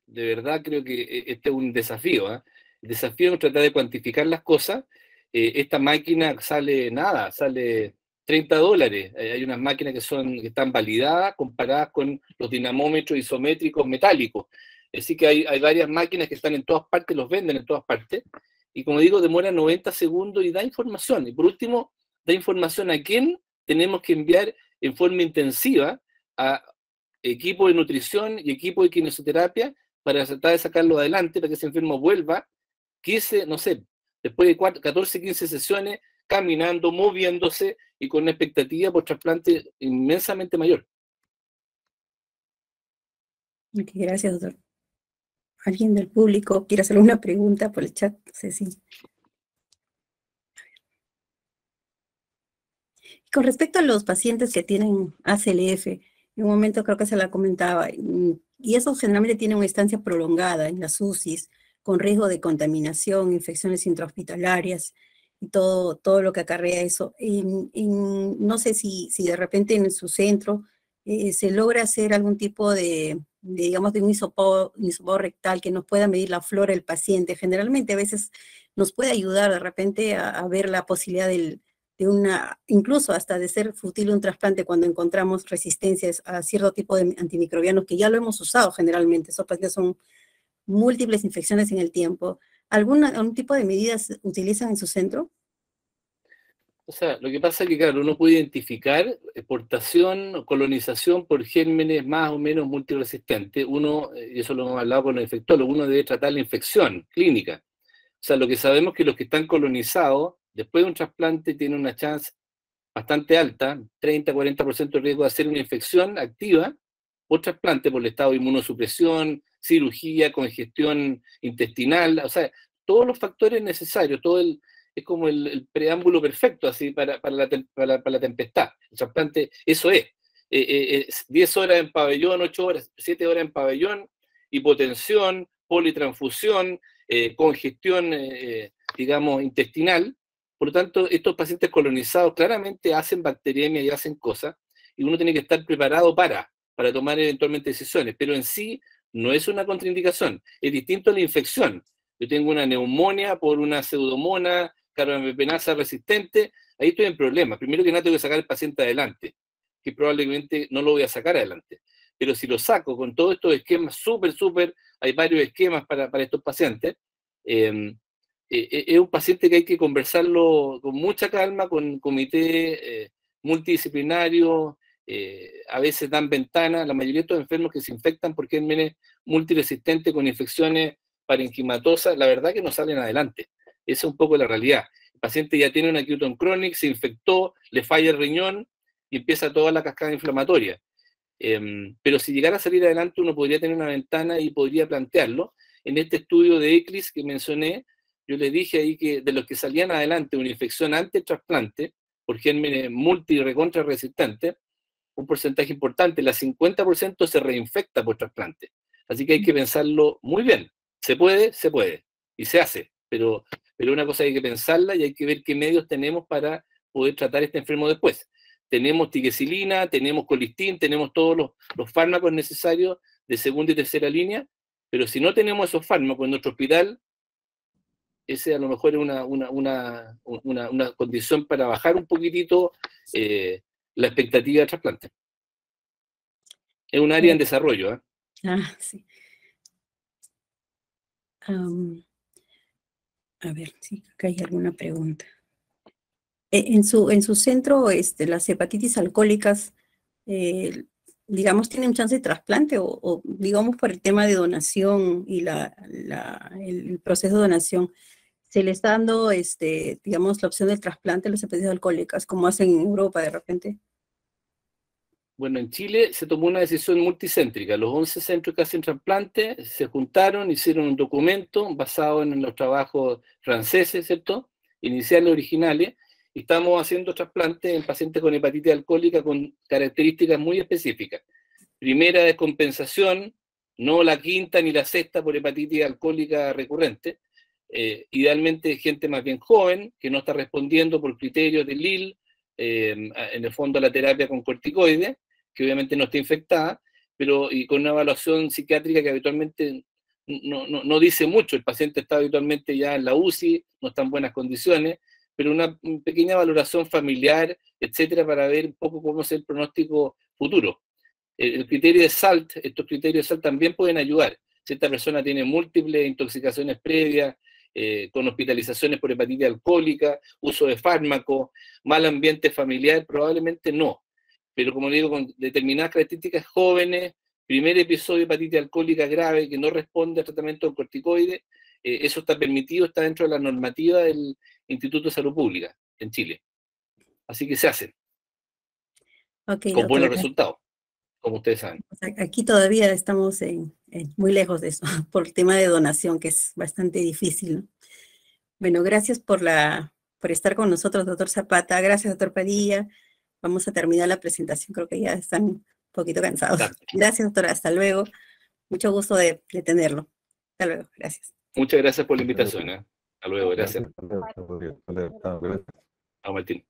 de verdad creo que este es un desafío, ¿eh? El desafío es tratar de cuantificar las cosas. Esta máquina sale $30. Hay unas máquinas que están validadas, comparadas con los dinamómetros isométricos metálicos. Así que hay varias máquinas que están en todas partes, los venden en todas partes. Y como digo, demora 90 segundos y da información. Y por último, da información a quién tenemos que enviar en forma intensiva a equipo de nutrición y equipo de kinesiología para tratar de sacarlo adelante, para que ese enfermo vuelva, 15, no sé, después de 14, 15 sesiones, caminando, moviéndose y con una expectativa por trasplante inmensamente mayor. Okay, gracias, doctor. ¿Alguien del público quiere hacer una pregunta por el chat? No sé si. Con respecto a los pacientes que tienen ACLF, en un momento creo que se la comentaba, y eso generalmente tiene una estancia prolongada en las UCIs, con riesgo de contaminación, infecciones intrahospitalarias, y todo lo que acarrea eso. No sé si de repente en su centro se logra hacer algún tipo digamos, de un hisopado rectal que nos pueda medir la flora del paciente. Generalmente a veces nos puede ayudar de repente a ver la posibilidad incluso hasta de ser fútil un trasplante cuando encontramos resistencias a cierto tipo de antimicrobianos que ya lo hemos usado generalmente. Esos pacientes son múltiples infecciones en el tiempo. ¿Algún tipo de medidas utilizan en su centro? O sea, lo que pasa es que, claro, uno puede identificar exportación o colonización por gérmenes más o menos multiresistentes. Y eso lo hemos hablado con los infectólogos, uno debe tratar la infección clínica. O sea, lo que sabemos es que los que están colonizados, después de un trasplante, tienen una chance bastante alta, 30-40% de riesgo de hacer una infección activa por trasplante, por el estado de inmunosupresión, cirugía, congestión intestinal, o sea, todos los factores necesarios, es como el preámbulo perfecto así para la tempestad. El trasplante, eso es. 10 horas en pabellón, 8 horas, 7 horas en pabellón, hipotensión, politransfusión, congestión, digamos, intestinal. Por lo tanto, estos pacientes colonizados claramente hacen bacteriemia y hacen cosas, y uno tiene que estar preparado para tomar eventualmente decisiones, pero en sí no es una contraindicación. Es distinto a la infección. Yo tengo una neumonía por una pseudomonas carbapenemasa resistente, ahí estoy en problemas. Primero que nada tengo que sacar al paciente adelante, que probablemente no lo voy a sacar adelante. Pero si lo saco con todos estos esquemas súper, hay varios esquemas para estos pacientes, es un paciente que hay que conversarlo con mucha calma, con comité multidisciplinario, a veces dan ventanas. La mayoría de estos enfermos que se infectan por gérmenes multiresistentes con infecciones parenquimatosas, la verdad que no salen adelante. Esa es un poco la realidad. El paciente ya tiene una acute on chronic, se infectó, le falla el riñón y empieza toda la cascada inflamatoria. Pero si llegara a salir adelante, uno podría tener una ventana y podría plantearlo. En este estudio de ECLIS que mencioné, yo les dije ahí que de los que salían adelante una infección antes del trasplante, por gérmenes multi recontra resistentes, un porcentaje importante, el 50% se reinfecta por trasplante. Así que hay que pensarlo muy bien. Se puede, y se hace, pero una cosa hay que pensarla y hay que ver qué medios tenemos para poder tratar este enfermo después. Tenemos tigesilina, tenemos colistin, tenemos todos los fármacos necesarios de segunda y tercera línea, pero si no tenemos esos fármacos en nuestro hospital, ese a lo mejor es una condición para bajar un poquitito la expectativa de trasplante. Es un área en desarrollo, ¿eh? Sí. A ver, sí, acá hay alguna pregunta. En su centro, las hepatitis alcohólicas, digamos, ¿tienen chance de trasplante o digamos por el tema de donación y el proceso de donación, se le está dando, digamos, la opción del trasplante a las hepatitis alcohólicas, como hacen en Europa de repente? Bueno, en Chile se tomó una decisión multicéntrica. Los 11 centros que hacen trasplante se juntaron, hicieron un documento basado en los trabajos franceses, ¿cierto? Iniciales, originales, y estamos haciendo trasplantes en pacientes con hepatitis alcohólica con características muy específicas. Primera descompensación, no la quinta ni la sexta por hepatitis alcohólica recurrente. Idealmente gente más bien joven, que no está respondiendo por criterios de Lille, en el fondo a la terapia con corticoides, que obviamente no está infectada, pero y con una evaluación psiquiátrica que habitualmente no dice mucho. El paciente está habitualmente ya en la UCI, no está en buenas condiciones, pero una pequeña valoración familiar, etcétera, para ver un poco cómo es el pronóstico futuro. El criterio de SALT, estos criterios de SALT también pueden ayudar. Si esta persona tiene múltiples intoxicaciones previas, con hospitalizaciones por hepatitis alcohólica, uso de fármacos, mal ambiente familiar, probablemente no. Pero como digo, con determinadas características jóvenes, primer episodio de hepatitis alcohólica grave que no responde al tratamiento con corticoides, eso está permitido, está dentro de la normativa del Instituto de Salud Pública en Chile. Así que se hace. Okay, con buenos resultados, como ustedes saben. Aquí todavía estamos muy lejos de eso, por el tema de donación, que es bastante difícil, ¿no? Bueno, gracias por estar con nosotros, doctor Zapata. Gracias, doctor Padilla. Vamos a terminar la presentación, creo que ya están un poquito cansados. Claro. Gracias, doctora, hasta luego. Mucho gusto de tenerlo. Hasta luego, gracias. Muchas gracias por la invitación. Hasta luego, gracias. Gracias. A Martín.